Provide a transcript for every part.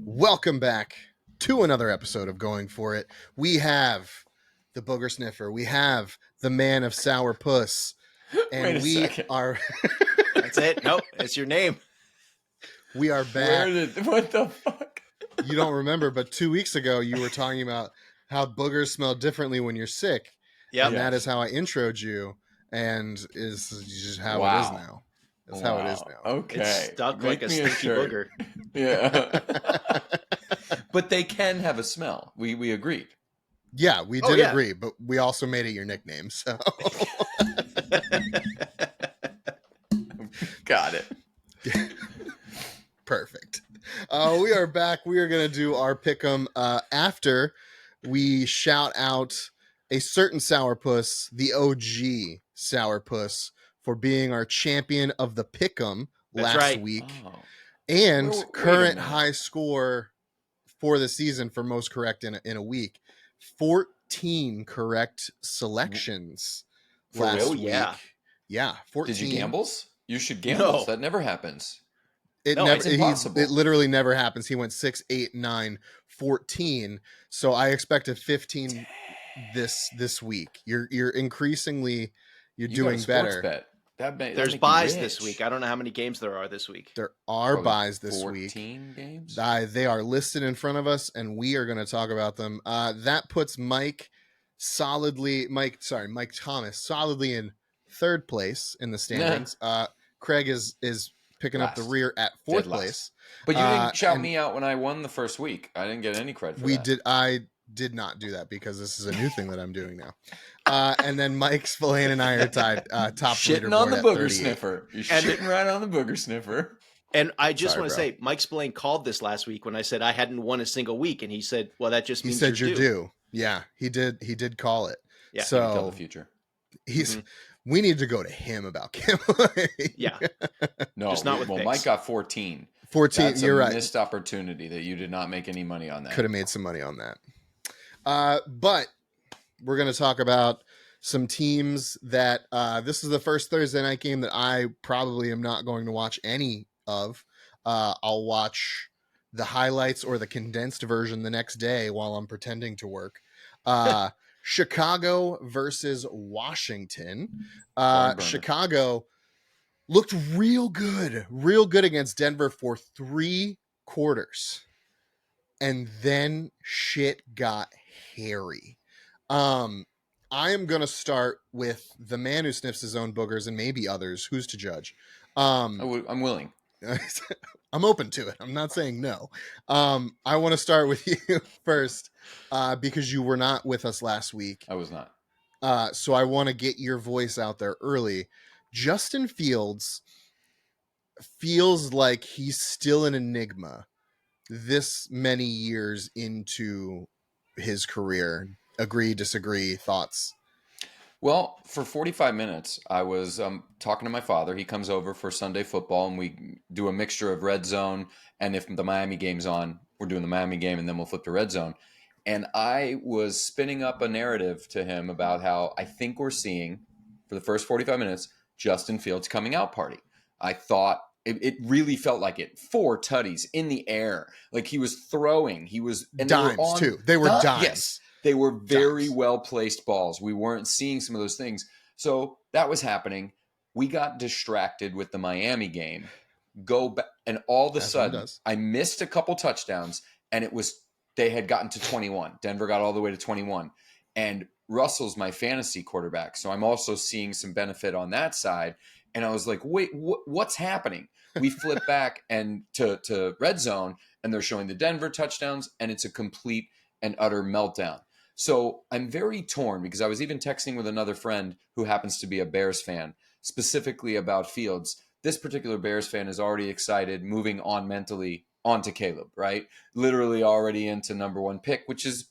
Welcome back to another episode of Going For It. We have the Booger Sniffer. We have the Man of Sour Puss. And Wait a second. are That's it. Nope, it's your name. we are back. What the fuck? You don't remember, but 2 weeks ago you were talking about how boogers smell differently when you're sick. Yep. And that is how I introed you, and is just how it is now. That's how it is now. Okay. It's stuck like a stinky shirt. booger. Yeah. But they can have a smell. We agreed. Yeah, we did agree, but we also made it your nickname, so Got it. Perfect. We are back. We are going to do our pick'em after we shout out a certain sourpuss, the OG sourpuss, for being our champion of the pick'em last week, and current high score for the season for most correct in a week. 14 correct selections last week. Yeah, 14. Did you gambles? You should gamble. No. That never happens. It's impossible. It literally never happens. He went 6, 8, 9, 14. So I expect a 15 this week. You're increasingly doing better. Bet. There's buys this week. I don't know how many games there are this week. There are buys this 14 games. They are listed in front of us, and we are going to talk about them. That puts Mike Thomas solidly in third place in the standings. Craig is picking up the rear at fourth place. But you didn't shout me out when I won the first week. I didn't get any credit for that. I did not do that because this is a new thing that I'm doing now. And then Mike Spillane and I are tied top shitting on the booger sniffer. You're shitting right on the booger sniffer. And I just want to say, Mike Spillane called this last week when I said I hadn't won a single week, and he said, "Well, that just means you're due." Yeah, he did. He did call it. Yeah, so he can tell the future. We need to go to him about gambling. Yeah, no, just not with picks. Mike got 14. 14. That's you're right. Missed opportunity that you did not make any money on that. Could have made some money on that. But we're going to talk about some teams that this is the first Thursday night game that I probably am not going to watch any of. I'll watch the highlights or the condensed version the next day while I'm pretending to work. Chicago versus Washington. Chicago looked real good against Denver for 3 quarters. And then shit got hairy. I am going to start with the man who sniffs his own boogers and maybe others. Who's to judge? I'm willing. I'm open to it. I'm not saying no. I want to start with you first because you were not with us last week. I was not. So I want to get your voice out there early. Justin Fields feels like he's still an enigma this many years into his career. Agree, disagree, thoughts? Well, for 45 minutes, I was talking to my father. He comes over for Sunday football, and we do a mixture of red zone. And if the Miami game's on, we're doing the Miami game, and then we'll flip to red zone. And I was spinning up a narrative to him about how I think we're seeing, for the first 45 minutes, Justin Fields' coming out party. I thought it really felt like it. 4 tutties in the air. Like he was throwing. He was and dimes, too. They were dimes. Yes. They were very well-placed balls. We weren't seeing some of those things. So that was happening. We got distracted with the Miami game. Go back, and all of a sudden, I missed a couple touchdowns, and they had gotten to 21. Denver got all the way to 21. And Russell's my fantasy quarterback, so I'm also seeing some benefit on that side. And I was like, wait, what's happening? We flip back and to red zone, and they're showing the Denver touchdowns, and it's a complete and utter meltdown. So I'm very torn because I was even texting with another friend who happens to be a Bears fan, specifically about Fields. This particular Bears fan is already excited, moving on mentally onto Caleb, right? Literally already into number 1 pick, which is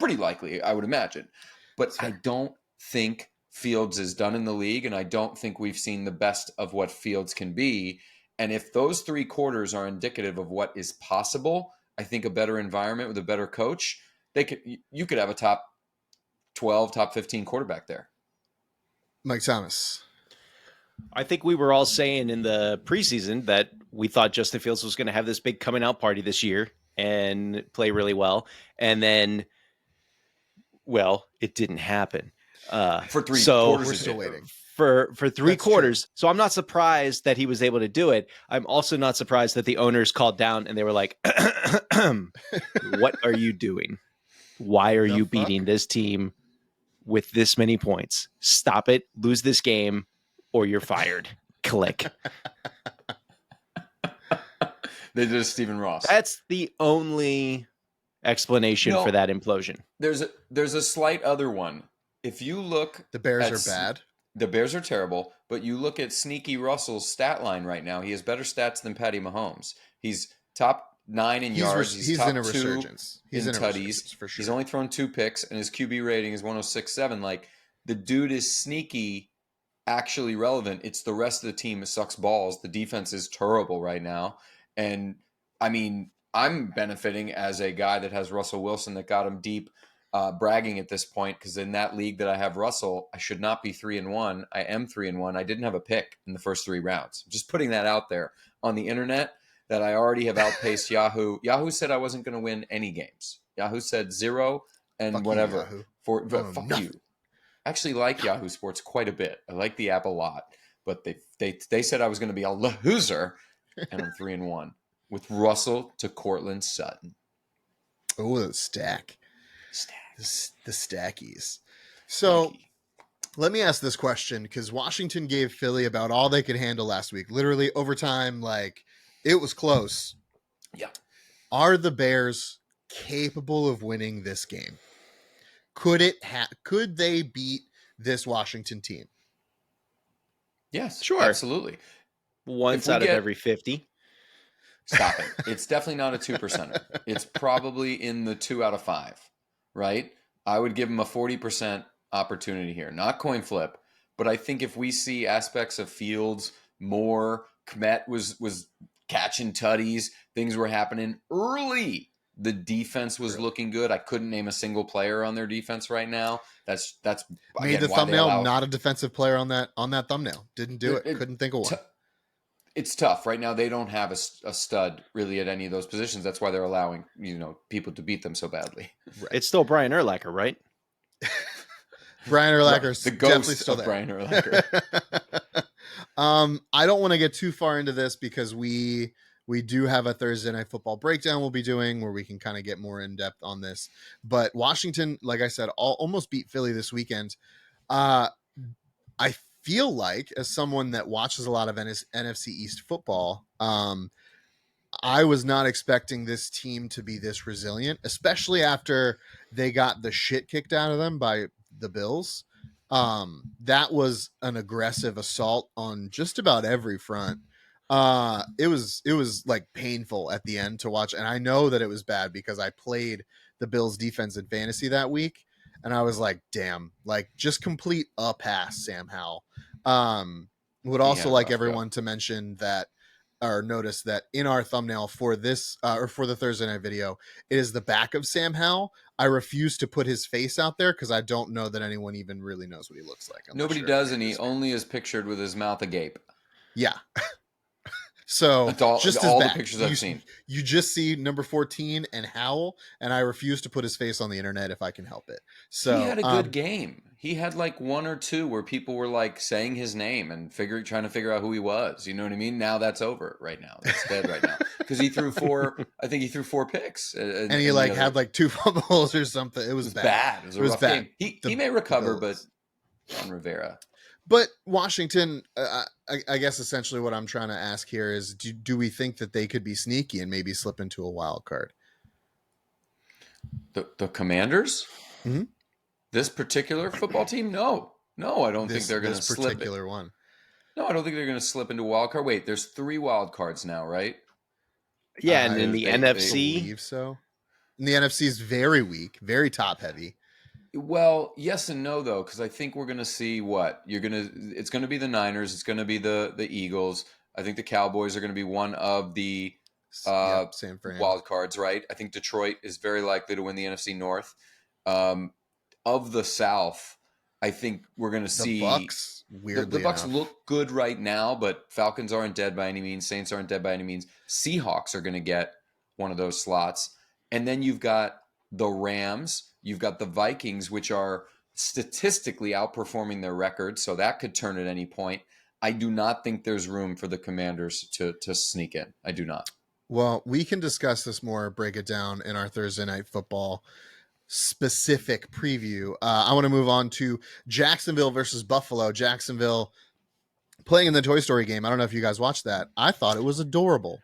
pretty likely, I would imagine. But I don't think Fields is done in the league, and I don't think we've seen the best of what Fields can be. And if those 3 quarters are indicative of what is possible, I think a better environment with a better coach, you could have a top 12, top 15 quarterback there. Mike Thomas. I think we were all saying in the preseason that we thought Justin Fields was going to have this big coming out party this year and play really well. And then, well, it didn't happen. For 3 quarters, we're still waiting. For 3 quarters. True. So I'm not surprised that he was able to do it. I'm also not surprised that the owners called down and they were like, what are you doing? Why are you beating this team with this many points? Stop it. Lose this game or you're fired. Click. They did a Stephen Ross. That's the only explanation for that implosion. There's a slight other one. If you look, the Bears are bad. The Bears are terrible, but you look at Sneaky Russell's stat line right now. He has better stats than Patty Mahomes. He's top 9 in yards. He's top in a 2 resurgence. He's in tutties. For sure. He's only thrown 2 picks, and his QB rating is 106.7. Like, the dude is sneaky, actually relevant. It's the rest of the team that sucks balls. The defense is terrible right now. And, I mean, I'm benefiting as a guy that has Russell Wilson that got him deep, bragging at this point, because in that league that I have Russell, I should not be 3-1. I am 3-1. I didn't have a pick in the first 3 rounds. Just putting that out there on the internet that I already have outpaced Yahoo. Yahoo said I wasn't going to win any games. Yahoo said 0 and fuck whatever. You, fuck you. I actually like Yahoo Sports quite a bit. I like the app a lot, but they said I was going to be a loser, and I'm 3-1 with Russell to Cortland Sutton. Oh, the stack. The stackies. So let me ask this question, because Washington gave Philly about all they could handle last week. Literally overtime, like it was close. Yeah. Are the Bears capable of winning this game? Could they beat this Washington team? Yes, sure. Absolutely. Once out of every 50. Stop it. It's definitely not a 2%. It's probably in the 2 out of 5. Right? I would give him a 40% opportunity here. Not coin flip, but I think if we see aspects of Fields more, Kmet was catching tutties, things were happening early. The defense was looking good. I couldn't name a single player on their defense right now. That's made the thumbnail not a defensive player on that thumbnail. Didn't do it. Couldn't think of one. It's tough right now. They don't have a stud really at any of those positions. That's why they're allowing people to beat them so badly. Right. It's still Brian Urlacher, right? Brian Urlacher's the definitely ghost still of there. Brian Urlacher. I don't want to get too far into this because we do have a Thursday Night Football breakdown we'll be doing where we can kind of get more in depth on this. But Washington, like I said, almost beat Philly this weekend. I feel like, as someone that watches a lot of NFC East football, I was not expecting this team to be this resilient, especially after they got the shit kicked out of them by the Bills. That was an aggressive assault on just about every front. It was like painful at the end to watch. And I know that it was bad because I played the Bills defense in fantasy that week. And I was like, damn, like just complete a pass, Sam Howell. Would also like everyone to mention that, or notice that in our thumbnail for this, or for the Thursday night video, it is the back of Sam Howell. I refuse to put his face out there because I don't know that anyone even really knows what he looks like. Nobody does, and he only is pictured with his mouth agape. Yeah. So just all the pictures I've seen. You just see number 14 and Howell, and I refuse to put his face on the internet if I can help it. So he had a good game. He had like 1 or 2 where people were like saying his name and trying to figure out who he was. You know what I mean? Now that's over right now. That's dead right now. Because he threw 4, I think he threw 4 picks. And he had like 2 fumbles or something. It was bad. It was a rough game. He may recover, but Ron Rivera. But Washington, I guess essentially what I'm trying to ask here is, do we think that they could be sneaky and maybe slip into a wild card? The Commanders? Mm-hmm. This particular football team? No, I don't think they're going to slip. This particular one. No, I don't think they're going to slip into a wild card. Wait, there's 3 wild cards now, right? Yeah, and in the NFC, I believe so. And the NFC is very weak, very top heavy. Well, yes and no, though, because I think we're going to see it's going to be the Niners. It's going to be the Eagles. I think the Cowboys are going to be one of the wild cards, right? I think Detroit is very likely to win the NFC North. Of the South, I think we're going to see the Bucks. Weirdly, the Bucks enough. look good right now, but Falcons aren't dead by any means. Saints aren't dead by any means. Seahawks are going to get one of those slots, and then you've got the Rams. You've got the Vikings, which are statistically outperforming their record, so that could turn at any point. I do not think there's room for the Commanders to sneak in. I do not. Well, we can discuss this more, break it down in our Thursday Night Football specific preview. I want to move on to Jacksonville versus Buffalo. Jacksonville playing in the Toy Story game. I don't know if you guys watched that. I thought it was adorable.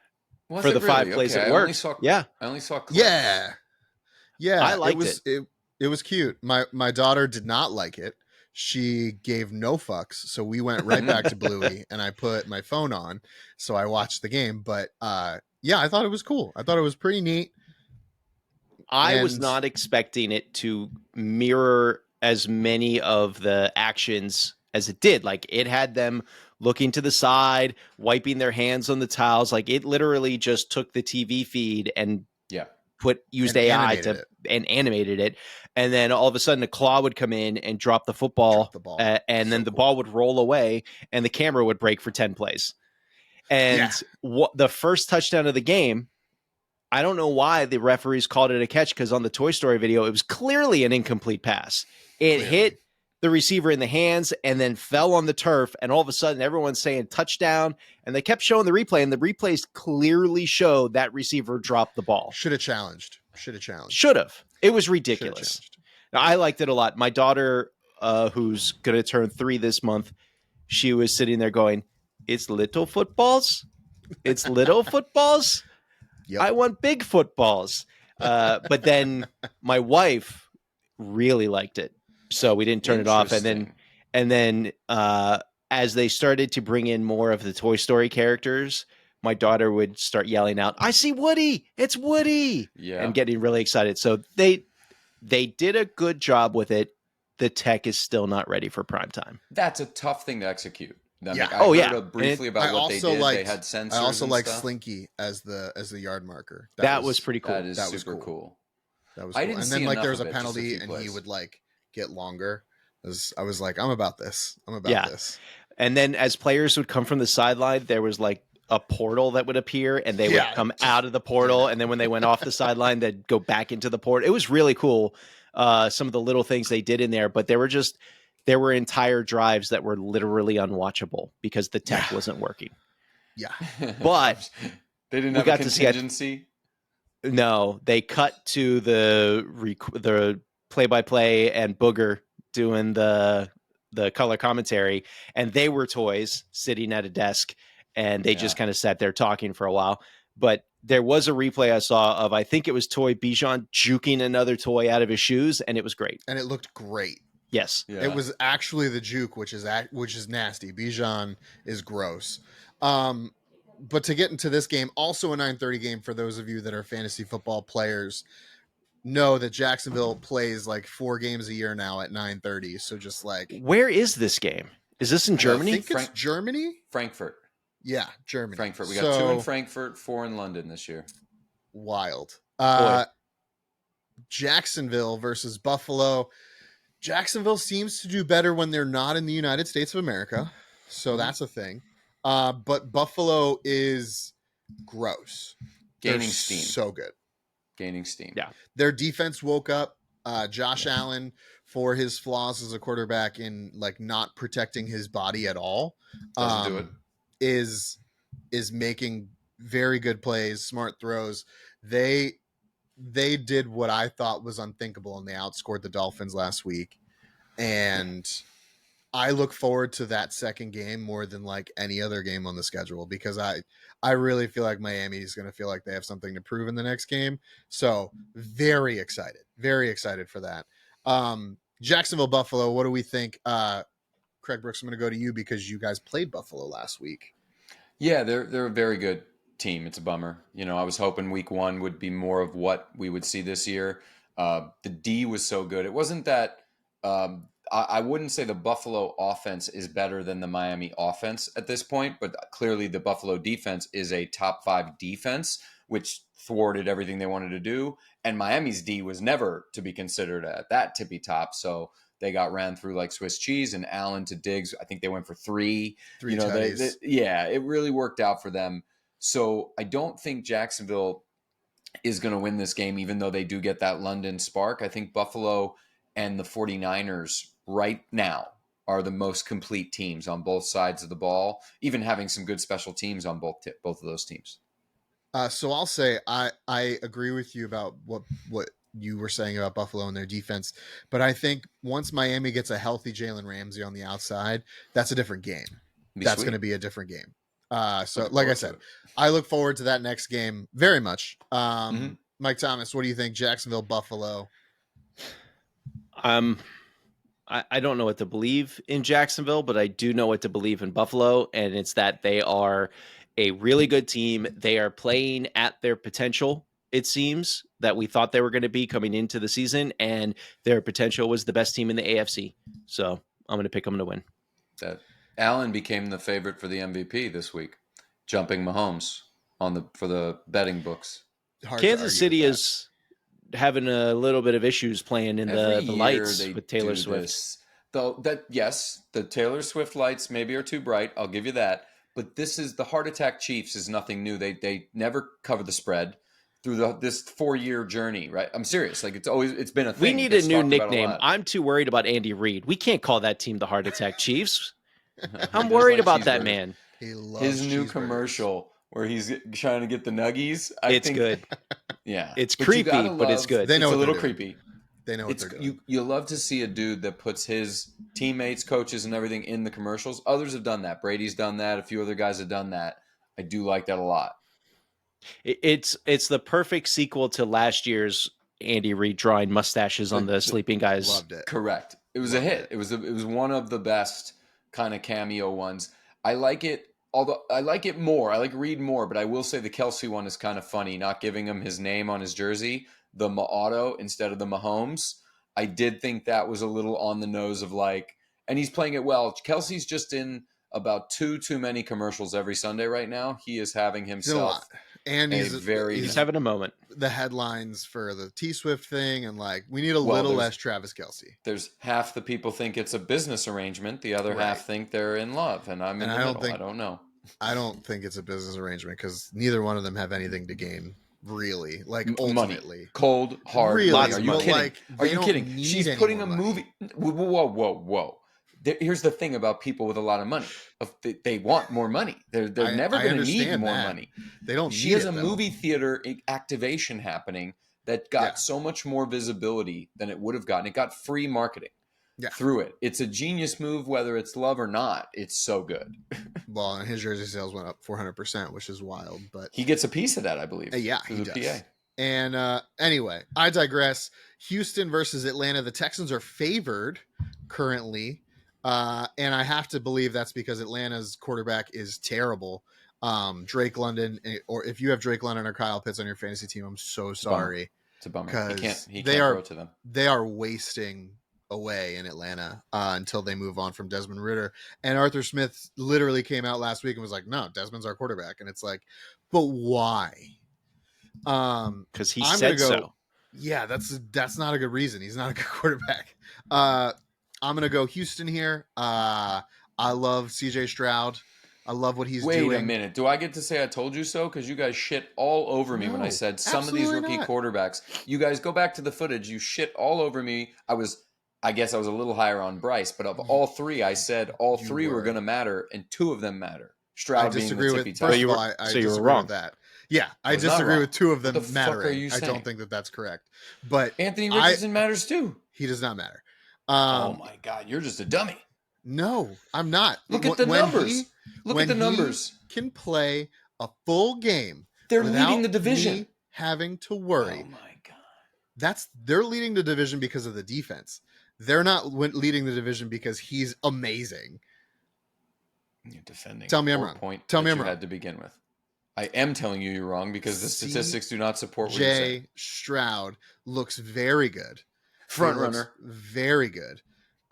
Was for it the really? 5 plays Okay, it worked. I only saw clips. Yeah. I liked it was cute. My daughter did not like it. She gave no fucks, so we went right back to Bluey, and I put my phone on, so I watched the game. But yeah, I thought it was cool. I thought it was pretty neat. I was not expecting it to mirror as many of the actions as it did. Like, it had them looking to the side, wiping their hands on the towels. Like, it literally just took the TV feed and used AI and animated it. And then all of a sudden a claw would come in and drop the football, and then the ball would roll away and the camera would break for 10 plays. And the first touchdown of the game, I don't know why the referees called it a catch, because on the Toy Story video, it was clearly an incomplete pass. It hit the receiver in the hands and then fell on the turf. And all of a sudden, everyone's saying touchdown. And they kept showing the replay, and the replays clearly showed that receiver dropped the ball. Should have challenged. It was ridiculous. Now, I liked it a lot. My daughter, who's going to turn 3 this month, she was sitting there going, "It's little footballs. It's little footballs. Yep. I want big footballs." But then my wife really liked it, so we didn't turn it off. And then as they started to bring in more of the Toy Story characters, my daughter would start yelling out, "I see Woody! It's Woody!" And getting really excited. So they did a good job with it. The tech is still not ready for prime time. That's a tough thing to execute. I heard briefly about what they did. They had sensors. I also like stuff. Slinky as the yard marker. That was pretty cool. That is super cool. That was cool. And then like there was a penalty, and he would like get longer. I was like, I'm about this. This. And then as players would come from the sideline, there was like a portal that would appear, and they would come out of the portal. And then when they went off the sideline, they'd go back into the portal. It was really cool. Some of the little things they did in there, but there were entire drives that were literally unwatchable because the tech wasn't working. Yeah. But they didn't have a contingency. No, they cut to the play-by-play and Booger doing the color commentary, and they were toys sitting at a desk, and they just kind of sat there talking for a while. But there was a replay I saw of, I think it was Toy Bijan juking another toy out of his shoes, and it was great. And it looked great. Yes. Yeah. It was actually the juke, which is nasty. Bijan is gross. But to get into this game, also a 9:30 game for those of you that are fantasy football players, know that Jacksonville plays like 4 games a year now at 9:30. So just like, where is this game? Is this in Germany? I think it's Germany. Frankfurt. Yeah, Germany. Frankfurt. We got 2 in Frankfurt, 4 in London this year. Wild. Jacksonville versus Buffalo. Jacksonville seems to do better when they're not in the United States of America. So that's a thing. But Buffalo is gross. Gaining steam. So good. Gaining steam. Yeah. Their defense woke up. Josh Allen, for his flaws as a quarterback in like not protecting his body at all, Doesn't do it. is making very good plays, smart throws. They did what I thought was unthinkable, and they outscored the Dolphins last week. And I look forward to that second game more than like any other game on the schedule, because I really feel like Miami is going to feel like they have something to prove in the next game. So very excited for that. Jacksonville, Buffalo. What do we think? Craig Brooks, I'm going to go to you because you guys played Buffalo last week. Yeah, they're a very good team. It's a bummer. I was hoping week 1 would be more of what we would see this year. The D was so good. It wasn't that I wouldn't say the Buffalo offense is better than the Miami offense at this point, but clearly the Buffalo defense is a top 5 defense, which thwarted everything they wanted to do. And Miami's D was never to be considered at that tippy top. So they got ran through like Swiss cheese, and Allen to Diggs, I think they went for three tutties. It really worked out for them. So I don't think Jacksonville is going to win this game, even though they do get that London spark. I think Buffalo and the 49ers right now are the most complete teams on both sides of the ball, even having some good special teams on both of those teams. So I'll say I agree with you about what you were saying about Buffalo and their defense, but I think once Miami gets a healthy Jalen Ramsey on the outside, that's a different game. That's going to be a different game. So like I said, I look forward to that next game very much. Mike Thomas, what do you think? Jacksonville, Buffalo. I don't know what to believe in Jacksonville, but I do know what to believe in Buffalo, and it's that they are a really good team. They are playing at their potential, it seems, that we thought they were going to be coming into the season, and their potential was the best team in the AFC. So I'm going to pick them to win. That Allen became the favorite for the MVP this week, jumping Mahomes for the betting books. Kansas City is having a little bit of issues playing in the lights with Taylor Swift. Though the Taylor Swift lights maybe are too bright. I'll give you that. But this is the Heart Attack Chiefs is nothing new. They never cover the spread through this 4-year journey, right? I'm serious. Like it's been a thing. We need a new nickname. I'm too worried about Andy Reid. We can't call that team the Heart Attack Chiefs. I'm worried about that man. His new commercial where he's trying to get the nuggies. It's good. Yeah, it's creepy, but it's good. They know it's a little creepy. They know what they're doing. You love to see a dude that puts his teammates, coaches, and everything in the commercials. Others have done that. Brady's done that. A few other guys have done that. I do like that a lot. It's the perfect sequel to last year's Andy Reid drawing mustaches on the sleeping guys. Loved it. Correct. It was a hit. It was one of the best kind of cameo ones. I like it. Although I like it more, I like Reid more, but I will say the Kelsey one is kind of funny, not giving him his name on his jersey, the Auto instead of the Mahomes. I did think that was a little on the nose of and he's playing it well. Kelsey's just in about too many commercials every Sunday right now. He is having himself and he's having a moment. The headlines for the T-Swift thing, and we need a little less Travis Kelsey. There's half the people think it's a business arrangement, the other half think they're in love, and I'm in the middle. I don't know. I don't think it's a business arrangement because neither one of them have anything to gain, really. Ultimately, money. Cold hard. Really? Money. Are you kidding? Are you kidding? She's putting a movie. Whoa. Here's the thing about people with a lot of money. They want more money. They're never going to need more money. They don't. She has a movie theater activation happening that got so much more visibility than it would have gotten. It got free marketing through it. It's a genius move, whether it's love or not. It's so good. Well, and his jersey sales went up 400%, which is wild. But he gets a piece of that, I believe. He does. PA. And anyway, I digress. Houston versus Atlanta. The Texans are favored currently. And I have to believe that's because Atlanta's quarterback is terrible. Drake London, or if you have Drake London or Kyle Pitts on your fantasy team, I'm so sorry. It's a bummer. He can't they throw to them. They are wasting away in Atlanta until they move on from Desmond Ridder. And Arthur Smith literally came out last week and was like, no, Desmond's our quarterback. And it's like, but why? Because he said so. Yeah, that's not a good reason. He's not a good quarterback. I'm going to go Houston here. I love CJ Stroud. I love what he's doing. Wait a minute. Do I get to say I told you so? Because you guys shit all over me when I said some of these rookie quarterbacks. You guys go back to the footage. You shit all over me. I guess I was a little higher on Bryce, but of all three, I said all three were going to matter, and two of them matter. Stroud being the tippy top. First of all, I disagree wrong with that. Yeah, I disagree with two of them mattering. I don't think that that's correct. But Anthony Richardson matters too. He does not matter. Oh my God, you're just a dummy. No, I'm not. Look at the numbers. Look at the numbers. He can play a full game. They're leading the division. Having to worry. Oh my God. They're leading the division because of the defense. They're not leading the division because he's amazing. You're defending. Tell me I'm wrong. Point Tell me I'm wrong. wrong. Had to begin with. I am telling you you're wrong because the statistics do not support what you say. Stroud looks very good. Front runner. Very good.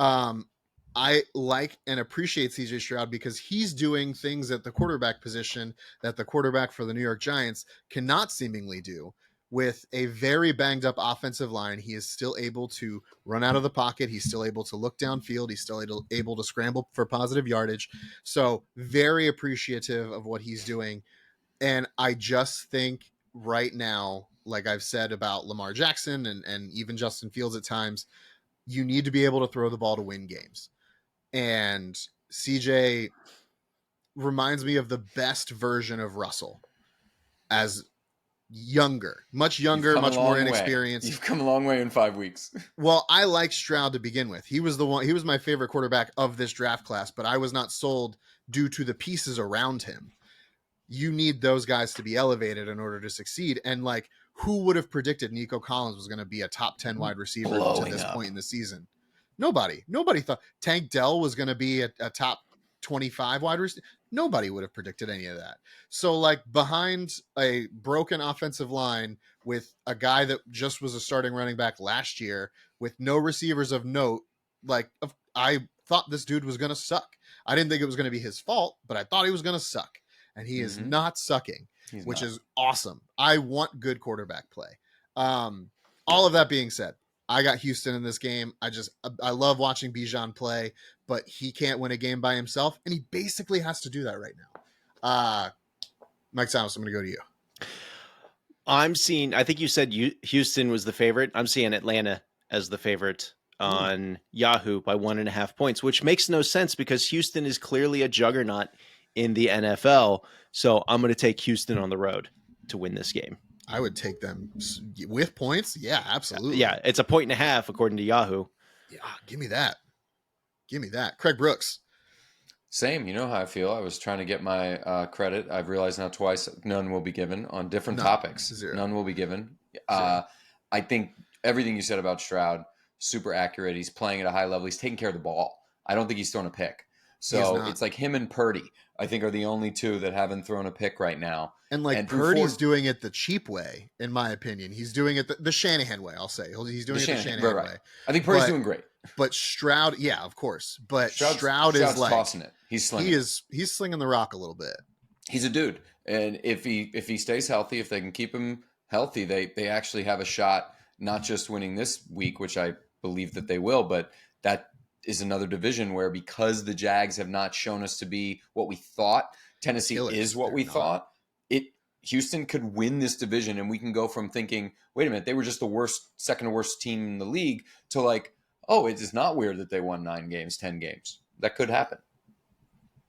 I like and appreciate CJ Stroud because he's doing things at the quarterback position that the quarterback for the New York Giants cannot seemingly do, with a very banged up offensive line, he is still able to run out of the pocket. He's still able to look downfield. He's still able to scramble for positive yardage. So very appreciative of what he's doing. And I just think right now, like I've said about Lamar Jackson and even Justin Fields at times, you need to be able to throw the ball to win games. And CJ reminds me of the best version of Russell as younger, much much more inexperienced. You've come a long way in 5 weeks. Well, I like Stroud to begin with. He was my favorite quarterback of this draft class, but I was not sold due to the pieces around him. You need those guys to be elevated in order to succeed. And like, who would have predicted Nico Collins was going to be a top 10 wide receiver to this point in the season? Nobody thought Tank Dell was going to be a top 25 wide receiver. Nobody would have predicted any of that. So like, behind a broken offensive line with a guy that just was a starting running back last year with no receivers of note, like, I thought this dude was going to suck. I didn't think it was going to be his fault, but I thought he was going to suck. And he is not sucking, which is awesome. I want good quarterback play. All of that being said, I got Houston in this game. I love watching Bijan play, but he can't win a game by himself, and he basically has to do that right now. Mike Thomas, I'm going to go to you. I think you said Houston was the favorite. I'm seeing Atlanta as the favorite on Yahoo by 1.5 points, which makes no sense because Houston is clearly a juggernaut in the NFL. So I'm going to take Houston on the road to win this game. I would take them with points. Yeah, absolutely. Yeah, it's 1.5 according to Yahoo. Yeah, give me that. Craig Brooks. Same. You know how I feel. I was trying to get my credit. I've realized now twice none will be given on different topics. Zero. None will be given. I think everything you said about Stroud, super accurate. He's playing at a high level. He's taking care of the ball. I don't think he's thrown a pick. So it's like him and Purdy, I think, are the only two that haven't thrown a pick right now. And Purdy's doing it the cheap way, in my opinion. He's doing it the Shanahan way, I'll say. He's doing it the Shanahan way. I think Purdy's doing great. But Stroud, yeah, of course. But Stroud is like tossing it. He's slinging. He's slinging the rock a little bit. He's a dude, and if he stays healthy, if they can keep him healthy, they actually have a shot, not just winning this week, which I believe that they will, but that is another division where, because the Jags have not shown us to be what we thought, Tennessee is what we thought. Houston could win this division, and we can go from thinking, wait a minute, they were just the second worst team in the league, to like, oh, it is not weird that they won 9 games, 10 games. That could happen.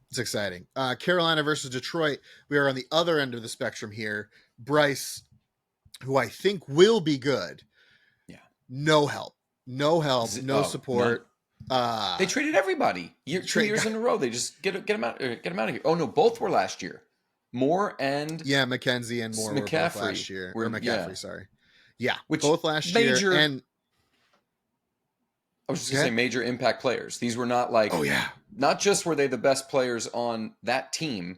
It's exciting. Carolina versus Detroit. We are on the other end of the spectrum here. Bryce, who I think will be good. Yeah. No help, no support. They traded everybody 2 years in a row. They just get them out of here. Oh no, both were last year. Moore and McKenzie and Moore McCaffrey were both last year. Or McCaffrey, sorry. Yeah, which both last year. And I was just going to say major impact players. These were not like, not just were they the best players on that team.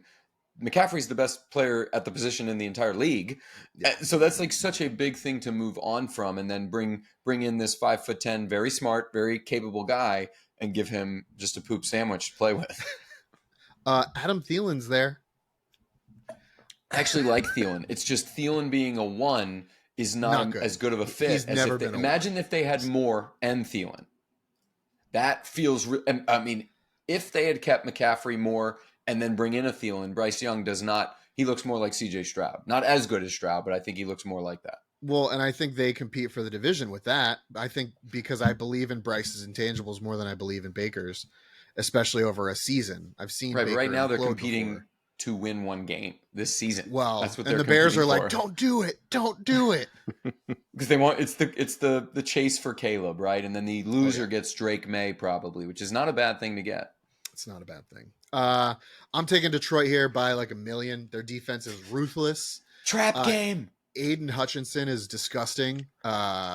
McCaffrey's the best player at the position in the entire league. Yeah. So that's like such a big thing to move on from, and then bring in this 5'10", very smart, very capable guy and give him just a poop sandwich to play with. Adam Thielen's there. I actually like Thielen. It's just Thielen being a 1 is not as good of a fit. He's never been imagine if they had Moore and Thielen. That feels. I mean, if they had kept McCaffrey, Moore, and then bring in a Thielen, Bryce Young does not. He looks more like C.J. Stroud. Not as good as Stroud, but I think he looks more like that. Well, and I think they compete for the division with that. I think because I believe in Bryce's intangibles more than I believe in Baker's, especially over a season. I've seen right, Baker but right now they're competing before. To win 1 game this season. Well, that's what and they're the Bears are for. like, don't do it, because they want it's the chase for Caleb, right? And then the loser gets Drake May probably, which is not a bad thing to get. It's not a bad thing. I'm taking Detroit here by like 1 million. Their defense is ruthless. Trap game. Aiden Hutchinson is disgusting.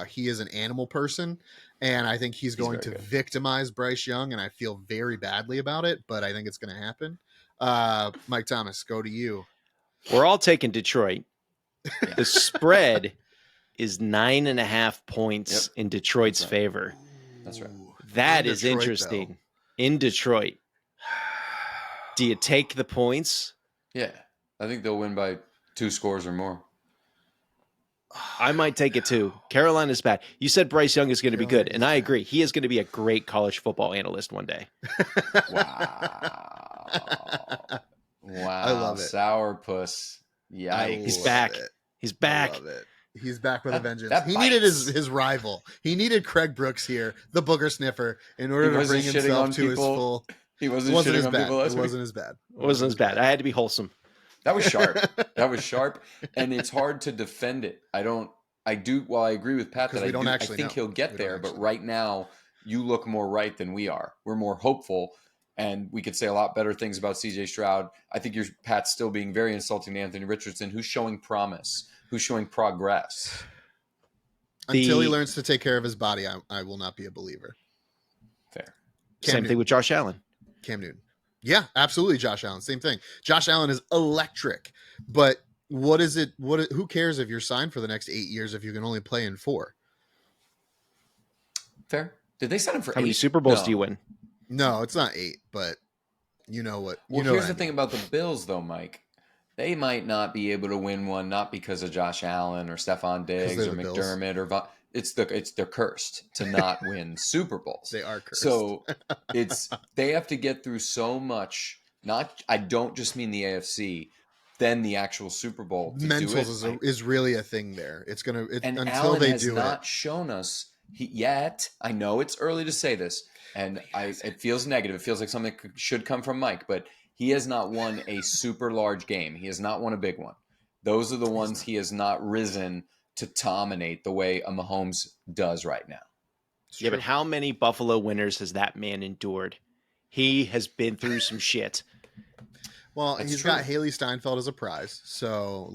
He is an animal person, and I think he's going to victimize Bryce Young, and I feel very badly about it, but I think it's going to happen. Mike Thomas, go to you. We're all taking Detroit. The spread is 9.5 points in Detroit's favor. That's right. That is Detroit, interesting. Though. In Detroit. Do you take the points? Yeah. I think they'll win by 2 scores or more. I might take it too. Carolina's bad. You said Bryce Young is going to be good, and I agree. He is going to be a great college football analyst one day. Wow. Wow. I love it. Sourpuss. Yikes. He's back. He's back. I love it. He's back with a vengeance. He bites. needed his rival. He needed Craig Brooks here, the booger sniffer, in order to bring himself to his full. He wasn't shitting on people last week. It wasn't as bad. It wasn't as bad. I had to be wholesome. That was sharp. That was sharp. And it's hard to defend it. While I agree with Pat that I think he'll get there, but right now you look more right than we are. We're more hopeful, and we could say a lot better things about CJ Stroud. I think Pat's still being very insulting to Anthony Richardson, who's showing promise, who's showing progress. Until he learns to take care of his body, I will not be a believer. Fair. Same thing with Josh Allen. Cam Newton. Yeah, absolutely. Josh Allen. Same thing. Josh Allen is electric, but who cares if you're signed for the next 8 years if you can only play in 4? Fair. Did they sign him for 8? How many Super Bowls do you win? No, it's not 8, but you know what. Here's the thing about the Bills, though, Mike. They might not be able to win one, not because of Josh Allen or Stephon Diggs or McDermott Bills. They're cursed to not win Super Bowls. They are cursed. So they have to get through so much. I don't just mean the AFC, then the actual Super Bowl. Mentals is really a thing there. It's gonna and until Allen they has do not it. shown us yet. I know it's early to say this, and it feels negative. It feels like something should come from Mike, but he has not won a super large game. He has not won a big one. Those are the ones he has not risen to dominate the way a Mahomes does right now. Yeah, but how many Buffalo winners has that man endured? He has been through some shit. Well, he's got Haley Steinfeld as a prize, so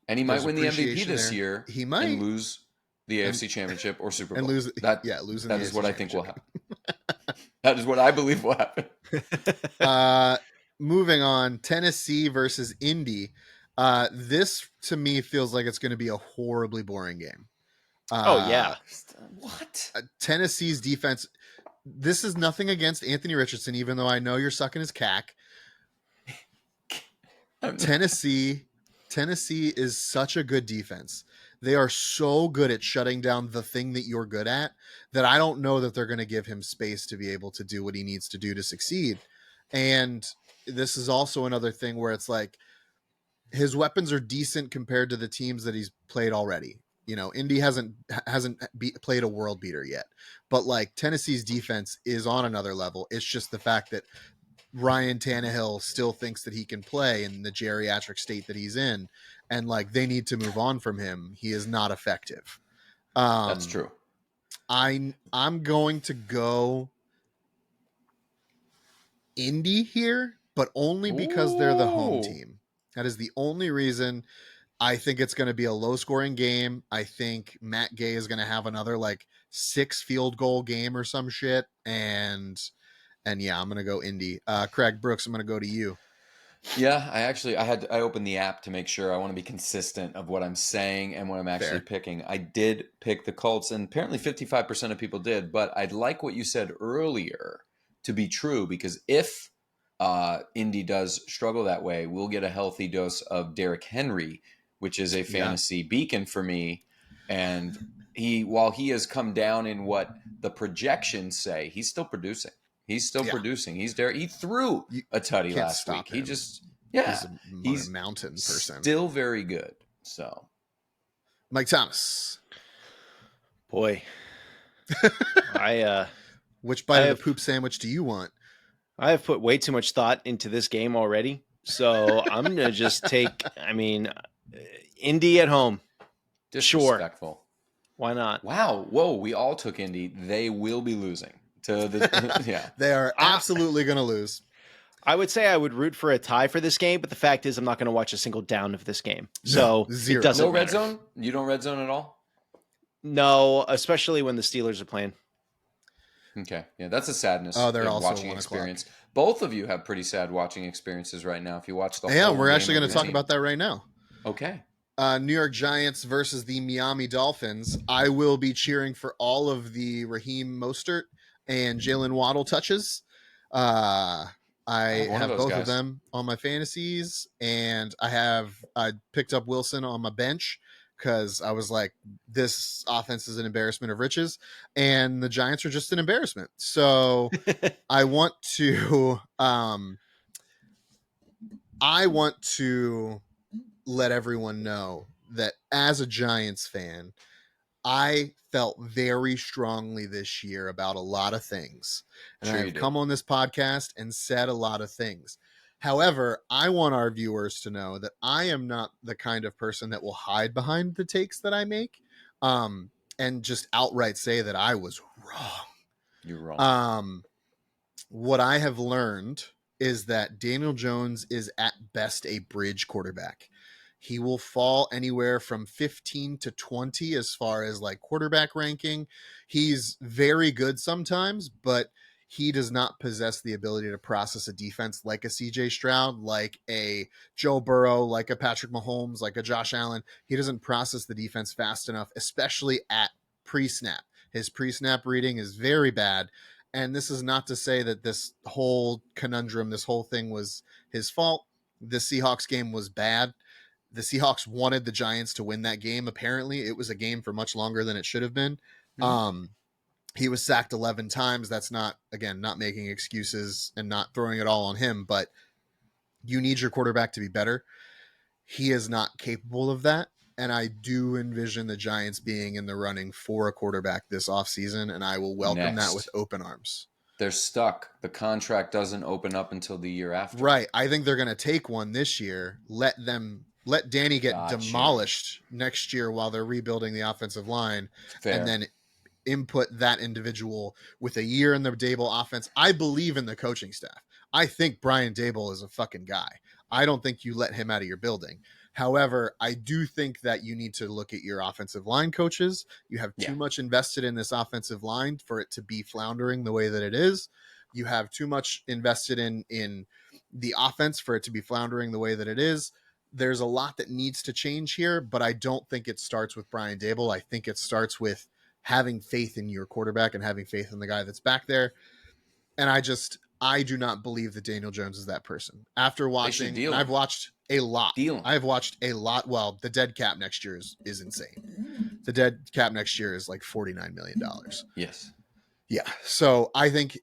and he might win the MVP this year. He might and lose the AFC Championship or Super Bowl. And losing. That is what I think will happen. That is what I believe will happen. Moving on, Tennessee versus Indy. This to me feels like it's going to be a horribly boring game. What? Tennessee's defense. This is nothing against Anthony Richardson, even though I know you're sucking his cack. Tennessee is such a good defense. They are so good at shutting down the thing that you're good at that I don't know that they're going to give him space to be able to do what he needs to do to succeed. And this is also another thing where it's like his weapons are decent compared to the teams that he's played already. You know, Indy hasn't played a world beater yet, but Tennessee's defense is on another level. It's just the fact that Ryan Tannehill still thinks that he can play in the geriatric state that he's in, and they need to move on from him. He is not effective. That's true. I'm going to go Indy here, but only because they're the home team. That is the only reason. I think it's going to be a low-scoring game. I think Matt Gay is going to have another 6 field goal game or some shit, and yeah, I'm going to go Indy. Craig Brooks, I'm going to go to you. Yeah, I opened the app to make sure I want to be consistent of what I'm saying and what I'm actually picking. I did pick the Colts, and apparently 55% of people did, but I'd like what you said earlier to be true, because if Indy does struggle that way, we'll get a healthy dose of Derrick Henry, which is a fantasy beacon for me. And while he has come down in what the projections say, he's still producing. He's still producing. He's there. He threw a tutty last week. Him. He's a mountain person. Still very good. So, Mike Thomas. Boy, which bite of the poop sandwich do you want? I have put way too much thought into this game already, so I'm gonna just take. Indy at home. Disrespectful. Sure. Why not? Wow. Whoa. We all took Indy. They will be losing to the. Yeah. They are absolutely going to lose. I would say I would root for a tie for this game, but the fact is I'm not going to watch a single down of this game. So zero. It doesn't matter. Red zone? You don't red zone at all? No, especially when the Steelers are playing. Okay. Yeah, that's a sadness. Oh, they're also watching experience. Both of you have pretty sad watching experiences right now. If you watch the whole we're actually going to talk about that right now. Okay. New York Giants versus the Miami Dolphins. I will be cheering for all of the Raheem Mostert and Jalen Waddle touches. I have both of them on my fantasies, and I picked up Wilson on my bench because I was like, this offense is an embarrassment of riches, and the Giants are just an embarrassment. So I want to let everyone know that as a Giants fan, I felt very strongly this year about a lot of things. And Sure I've come on this podcast and said a lot of things. However, I want our viewers to know that I am not the kind of person that will hide behind the takes that I make, and just outright say that I was wrong. You're wrong. What I have learned is that Daniel Jones is at best a bridge quarterback. He will fall anywhere from 15 to 20 as far as like quarterback ranking. He's very good sometimes, but he does not possess the ability to process a defense like a CJ Stroud, like a Joe Burrow, like a Patrick Mahomes, like a Josh Allen. He doesn't process the defense fast enough, especially at pre-snap. His pre-snap reading is very bad. And this is not to say that this whole conundrum, this whole thing was his fault. The Seahawks game was bad. The Seahawks wanted the Giants to win that game. Apparently, it was a game for much longer than it should have been. Mm-hmm. He was sacked 11 times. That's not making excuses and not throwing it all on him, but you need your quarterback to be better. He is not capable of that. And I do envision the Giants being in the running for a quarterback this offseason, and I will welcome that with open arms. They're stuck. The contract doesn't open up until the year after. Right. I think they're going to take one this year, let Danny get demolished next year while they're rebuilding the offensive line. Fair. And then input that individual with a year in the Dable offense. I believe in the coaching staff. I think Brian Dable is a fucking guy. I don't think you let him out of your building. However, I do think that you need to look at your offensive line coaches. You have too much invested in this offensive line for it to be floundering the way that it is. You have too much invested in the offense for it to be floundering the way that it is. There's a lot that needs to change here, but I don't think it starts with Brian Dable. I think it starts with having faith in your quarterback and having faith in the guy that's back there. And I do not believe that Daniel Jones is that person. After watching, and I've watched a lot. I've watched a lot. Well, the dead cap next year is insane. The dead cap next year is like $49 million. Yes. Yeah. So I think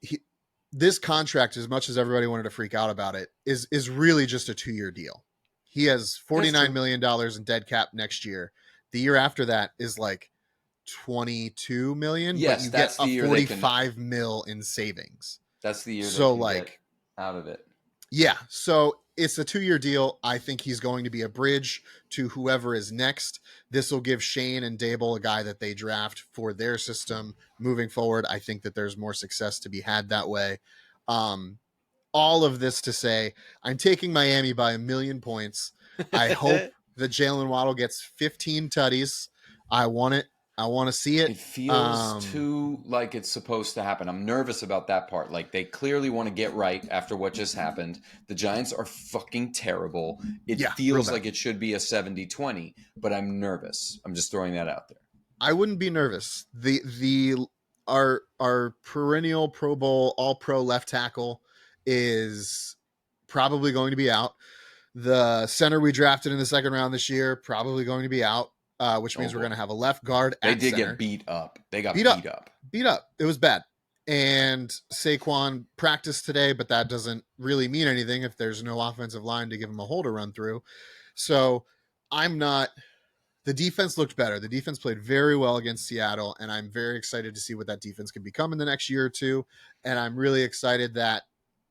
this contract, as much as everybody wanted to freak out about it, is really just a 2-year deal. He has $49 million in dead cap next year. The year after that is like $22 million, but you get a $45 million in savings. That's the year so they can get out of it. Yeah. So it's a 2-year deal. I think he's going to be a bridge to whoever is next. This will give Shane and Dable a guy that they draft for their system moving forward. I think that there's more success to be had that way. All of this to say, I'm taking Miami by 1 million points. I hope that Jalen Waddle gets 15 tutties. I want it. I want to see it. It feels too like it's supposed to happen. I'm nervous about that part. Like, they clearly want to get right after what just happened. The Giants are fucking terrible. It feels like it should be a 70-20, but I'm nervous. I'm just throwing that out there. I wouldn't be nervous. Our perennial Pro Bowl All-Pro left tackle is probably going to be out. The center we drafted in the second round this year probably going to be out. Which means we're going to have a left guard at center. Get beat up. They got beat up. Beat up. It was bad. And Saquon practiced today, but that doesn't really mean anything if there's no offensive line to give him a hole to run through. So the defense looked better. The defense played very well against Seattle, and I'm very excited to see what that defense can become in the next year or two. And I'm really excited that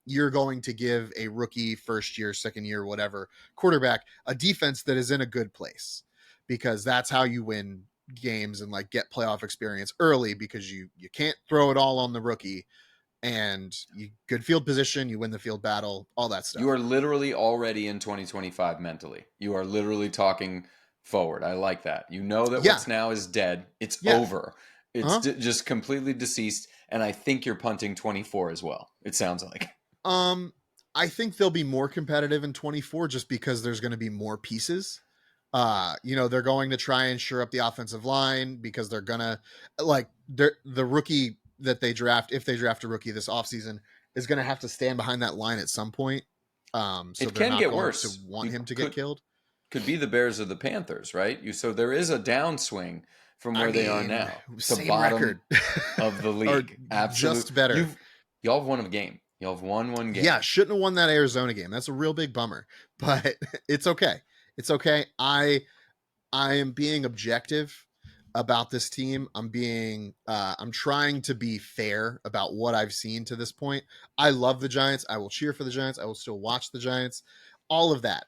you're going to give a rookie, first year, second year, whatever, quarterback a defense that is in a good place. Because that's how you win games and like get playoff experience early, because you can't throw it all on the rookie, and you good field position, you win the field battle, all that stuff. You are literally already in 2025 mentally. You are literally talking forward. I like that. You know that what's now is dead. It's over. It's just completely deceased. And I think you're punting 24 as well. It sounds like. I think they'll be more competitive in 24 just because there's going to be more pieces. They're going to try and shore up the offensive line because they're gonna the rookie that they draft, if they draft a rookie this offseason, is going to have to stand behind that line at some point. So it can get worse. To want him to get killed. could be the Bears or the Panthers, right? So there is a downswing from where they are now. Same the bottom record of the league. Absolutely. Just better. Y'all have won a game. Y'all have won one game. Yeah, shouldn't have won that Arizona game. That's a real big bummer, but it's okay. It's okay. I am being objective about this team. I'm trying to be fair about what I've seen to this point. I love the Giants. I will cheer for the Giants. I will still watch the Giants. All of that.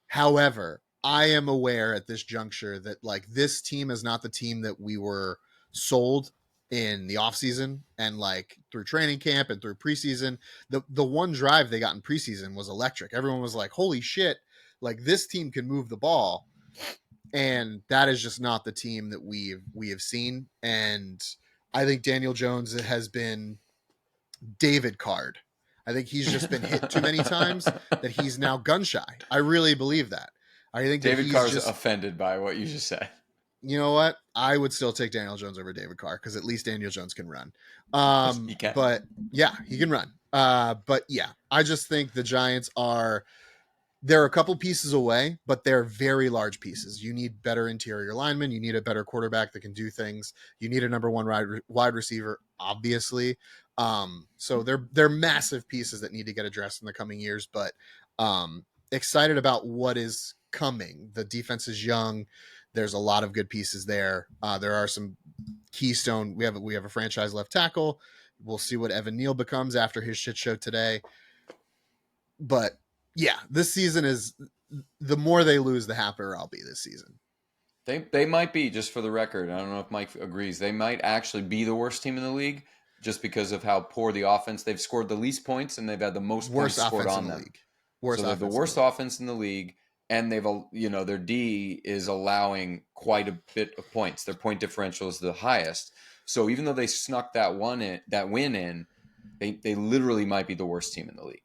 However, I am aware at this juncture that like this team is not the team that we were sold in the offseason and like through training camp and through preseason. The one drive they got in preseason was electric. Everyone was like, holy shit, like this team can move the ball. And that is just not the team that we have seen. And I think Daniel Jones has been David Card. I think he's just been hit too many times that he's now gun shy. I really believe that. I think David Carr's just offended by what you just said. You know what? I would still take Daniel Jones over David Carr because at least Daniel Jones can run. He can. But yeah, he can run. But yeah, I just think the Giants they're a couple pieces away, but they're very large pieces. You need better interior linemen. You need a better quarterback that can do things. You need a number one wide receiver, obviously. So they're massive pieces that need to get addressed in the coming years, but excited about what is coming. The defense is young. There's a lot of good pieces there. There are some keystone. We have a franchise left tackle. We'll see what Evan Neal becomes after his shit show today. But yeah, this season is the more they lose, the happier I'll be this season. They might be, just for the record. I don't know if Mike agrees. They might actually be the worst team in the league just because of how poor the offense. They've scored the least points and they've had the most points scored on them. So they're the worst offense in the league, and they've their D is allowing quite a bit of points. Their point differential is the highest. So even though they snuck that win in, they literally might be the worst team in the league.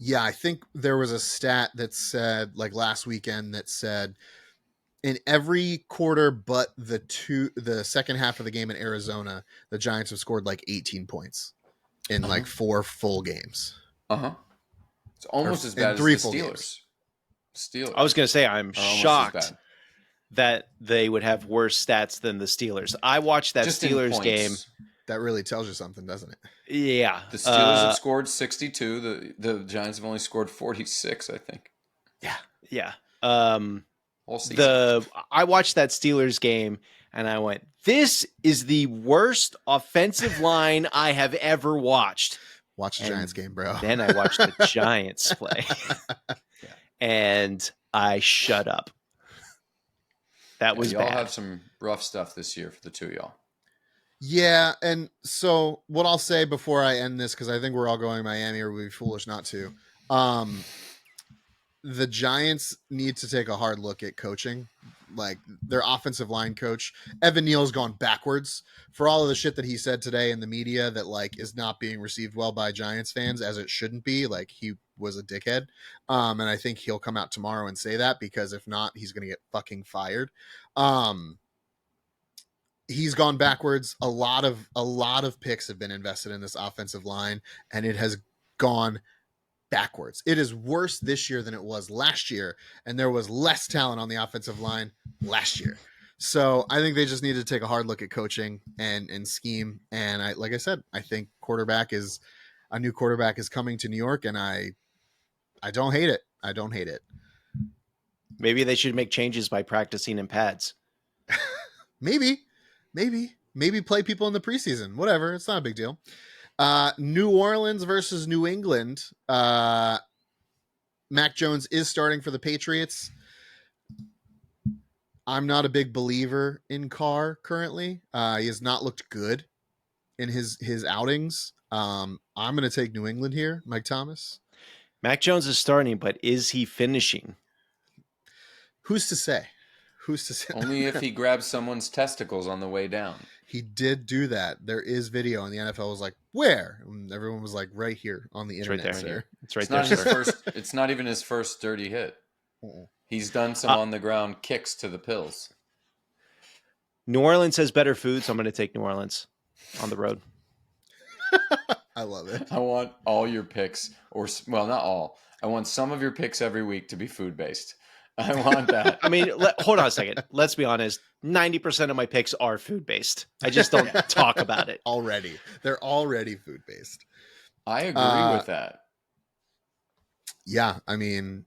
Yeah, I think there was a stat that said, like last weekend, that said in every quarter but the second half of the game in Arizona, the Giants have scored like 18 points in like 4 full games. It's almost as bad as the Steelers. I was going to say, I'm shocked that they would have worse stats than the Steelers. I watched that Steelers game. That really tells you something, doesn't it? Yeah. The Steelers have scored 62. The Giants have only scored 46, I think. Yeah. Yeah. I watched that Steelers game and I went, this is the worst offensive line I have ever watched. Watch the Giants game, bro. Then I watched the Giants play. And I shut up. That was y'all bad. have some rough stuff this year for the two of y'all. Yeah, and so what I'll say before I end this, because I think we're all going to Miami or we'd be foolish not to, the Giants need to take a hard look at coaching. Like their offensive line coach, Evan Neal's gone backwards for all of the shit that he said today in the media that like is not being received well by Giants fans, as it shouldn't be. Like he was a dickhead. And I think he'll come out tomorrow and say that, because if not, he's going to get fucking fired. He's gone backwards. A lot of picks have been invested in this offensive line, and it has gone backwards. It is worse this year than it was last year, and there was less talent on the offensive line last year. So I think they just need to take a hard look at coaching and scheme. And like I said, I think a new quarterback is coming to New York, and I don't hate it. I don't hate it. Maybe they should make changes by practicing in pads. Maybe play people in the preseason. Whatever. It's not a big deal. New Orleans versus New England. Mac Jones is starting for the Patriots. I'm not a big believer in Carr currently. He has not looked good in his outings. I'm going to take New England here. Mike Thomas. Mac Jones is starting, but is he finishing? Who's to say? Only if he grabs someone's testicles on the way down. He did do that. There is video, and the NFL was like, "Where?" And everyone was like, "Right here on the internet, right there, sir." It's right there. His first. It's not even his first dirty hit. He's done some on the ground kicks to the pills. New Orleans has better food, so I'm going to take New Orleans on the road. I love it. I want all your picks, not all. I want some of your picks every week to be food based. I want that. I mean, hold on a second. Let's be honest. 90% of my picks are food-based. I just don't talk about it. They're already food-based. I agree with that. Yeah, I mean,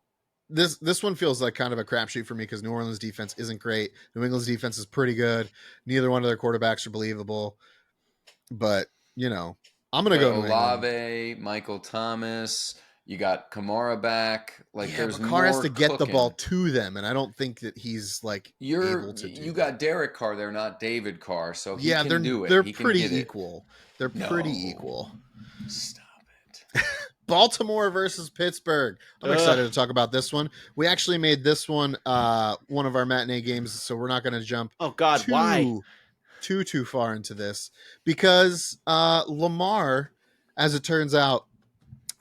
this one feels like kind of a crapshoot for me because New Orleans defense isn't great. New England's defense is pretty good. Neither one of their quarterbacks are believable. But, I'm going to go New Olave, England. Michael Thomas, you got Kamara back. There's but more Carr has to get cooking. the ball to them, and I don't think that he's able to do You that. got Derek Carr there, not David Carr, so he can do it. They're he pretty can get equal. They're pretty equal. Stop it. Baltimore versus Pittsburgh. I'm excited to talk about this one. We actually made this one one of our matinee games, so we're not going to jump why? too far into this because Lamar, as it turns out,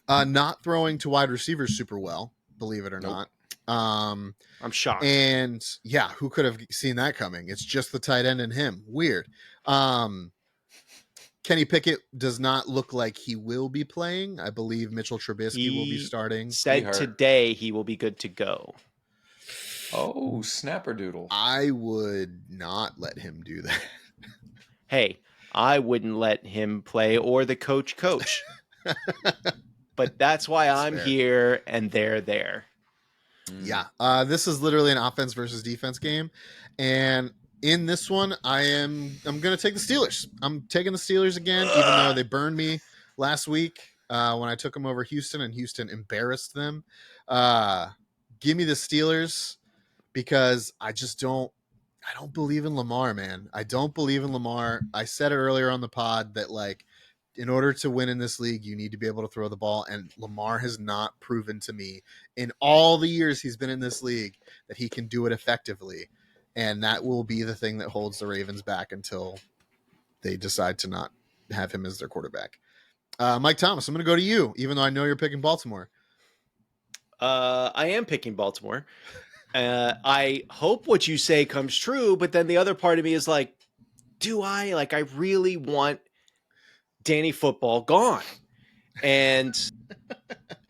not throwing to wide receivers super well, believe it or not. I'm shocked. And yeah, who could have seen that coming? It's just the tight end and him. Weird. Kenny Pickett does not look like he will be playing. I believe Mitchell Trubisky will be starting. Said today he will be good to go. Oh, snapperdoodle. I would not let him do that. Hey, I wouldn't let him play or the coach. But that's why I'm here and they're there. Yeah. This is literally an offense versus defense game. And in this one, I'm going to take the Steelers. I'm taking the Steelers again, even though they burned me last week when I took them over Houston, and Houston embarrassed them. Give me the Steelers because I don't believe in Lamar, man. I don't believe in Lamar. I said it earlier on the pod that in order to win in this league, you need to be able to throw the ball. And Lamar has not proven to me in all the years he's been in this league that he can do it effectively. And that will be the thing that holds the Ravens back until they decide to not have him as their quarterback. Mike Thomas, I'm going to go to you, even though I know you're picking Baltimore. I am picking Baltimore. I hope what you say comes true, but then the other part of me is like, do I? I really want Danny Football gone. And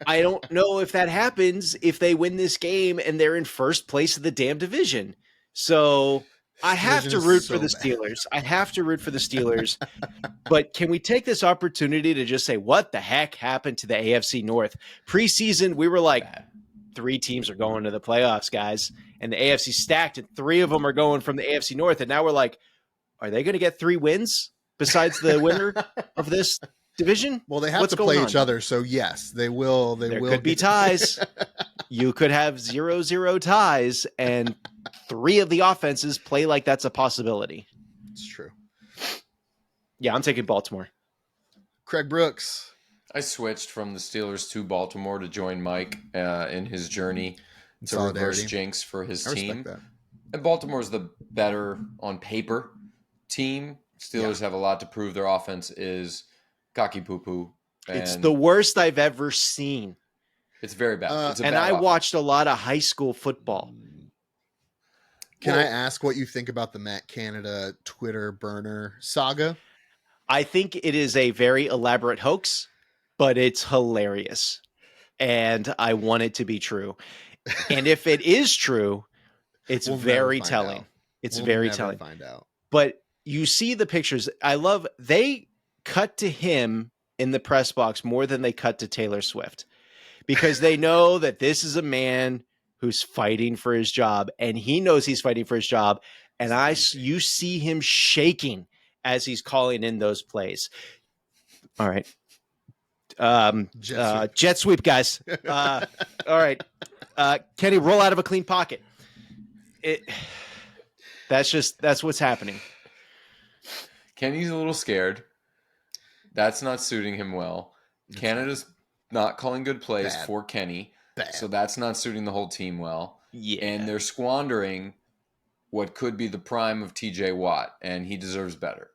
I don't know if that happens if they win this game and they're in first place of the damn division. So I have to root for the Steelers. I have to root for the Steelers. But can we take this opportunity to just say, what the heck happened to the AFC North? Preseason, we were like, 3 teams are going to the playoffs, guys. And the AFC stacked, and 3 of them are going from the AFC North. And now we're like, are they going to get 3 wins besides the winner of this division? Well, they have to play each other. So yes, they will. There could be ties. You could have 0-0 ties, and 3 of the offenses play like that's a possibility. It's true. Yeah, I'm taking Baltimore. Craig Brooks. I switched from the Steelers to Baltimore to join Mike in his journey to reverse jinx for his team. And Baltimore's the better on paper team. Steelers have a lot to prove. Their offense is cocky poo-poo. It's the worst I've ever seen. It's very bad. And I watched a lot of high school football. Can I ask what you think about the Matt Canada Twitter burner saga? I think it is a very elaborate hoax, but it's hilarious. And I want it to be true. And if it is true, it's very telling. It's very telling. Find out. But you see the pictures. They cut to him in the press box more than they cut to Taylor Swift, because they know that this is a man who's fighting for his job, and he knows he's fighting for his job. And you see him shaking as he's calling in those plays. All right. Jet sweep, guys. All right. Kenny, roll out of a clean pocket. That's what's happening. Kenny's a little scared. That's not suiting him well. Canada's not calling good plays for Kenny. So that's not suiting the whole team well. Yeah. And they're squandering what could be the prime of TJ Watt, and he deserves better.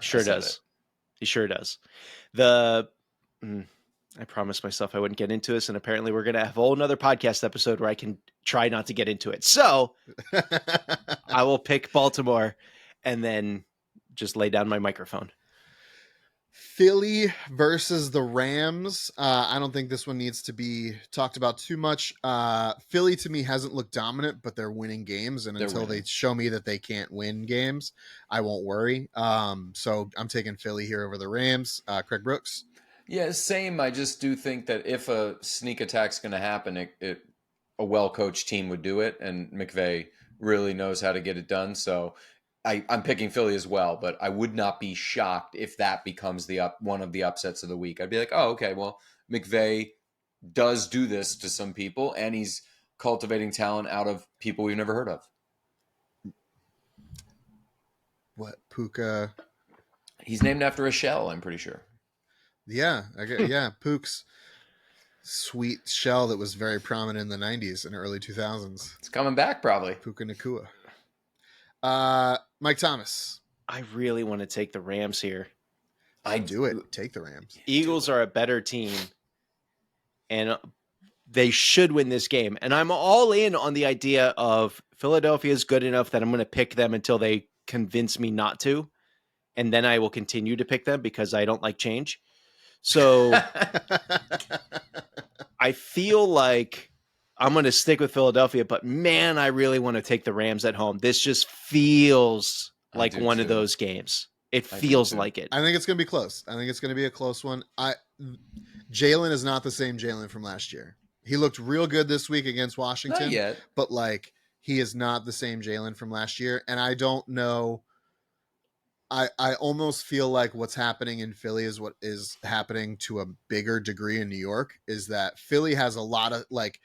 Sure does. He sure does. I promised myself I wouldn't get into this, and apparently we're going to have a whole nother podcast episode where I can try not to get into it. So I will pick Baltimore and then just lay down my microphone. Philly versus the Rams. I don't think this one needs to be talked about too much. Philly to me hasn't looked dominant, but they're winning games, and until they show me that they can't win games, I won't worry. So I'm taking Philly here over the Rams. Craig Brooks. Yeah, same. I just do think that if a sneak attack's going to happen, a well-coached team would do it, and McVay really knows how to get it done. So I'm picking Philly as well, but I would not be shocked if that becomes one of the upsets of the week. I'd be like, oh, okay, well, McVay does do this to some people, and he's cultivating talent out of people we've never heard of. What, Puka? He's named after a shell, I'm pretty sure. Yeah, Pook's sweet shell that was very prominent in the 90s and early 2000s. It's coming back, probably. Puka Nakua. Mike Thomas. I really want to take the Rams here. I do it. Take the Rams. Eagles are a better team, and they should win this game. And I'm all in on the idea of Philadelphia is good enough that I'm going to pick them until they convince me not to. And then I will continue to pick them because I don't like change. So I feel like I'm going to stick with Philadelphia, but man, I really want to take the Rams at home. This just feels like one of those games. It feels like it. I think it's going to be close. I think it's going to be a close one. Jalen is not the same Jalen from last year. He looked real good this week against Washington, not yet. But like he is not the same Jalen from last year. And I don't know. I almost feel like what's happening in Philly is what is happening to a bigger degree in New York, is that Philly has a lot of, like,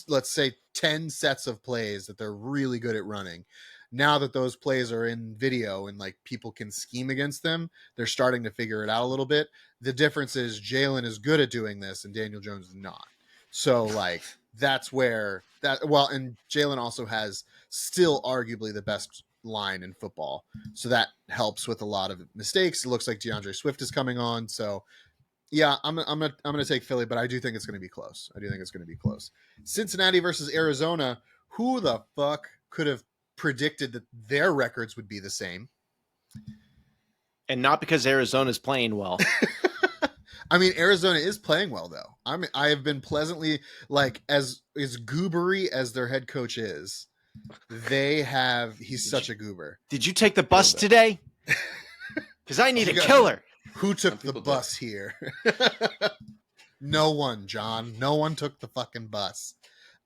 let's say 10 sets of plays that they're really good at running. Now that those plays are in video and like people can scheme against them, they're starting to figure it out a little bit. The difference is Jalen is good at doing this and Daniel Jones is not. So like that's where and Jalen also has still arguably the best line in football, so that helps with a lot of mistakes. It looks like DeAndre Swift is coming on, so yeah, I'm gonna take Philly, but I do think it's gonna be close. Cincinnati versus Arizona. Who the fuck could have predicted that their records would be the same? And not because Arizona's playing well. I mean, Arizona is playing well though. I have been pleasantly, like, as goobery as their head coach is. He's such a goober. Did you take the bus today? Because I need a killer. Who took the bus here? No one, John. No one took the fucking bus.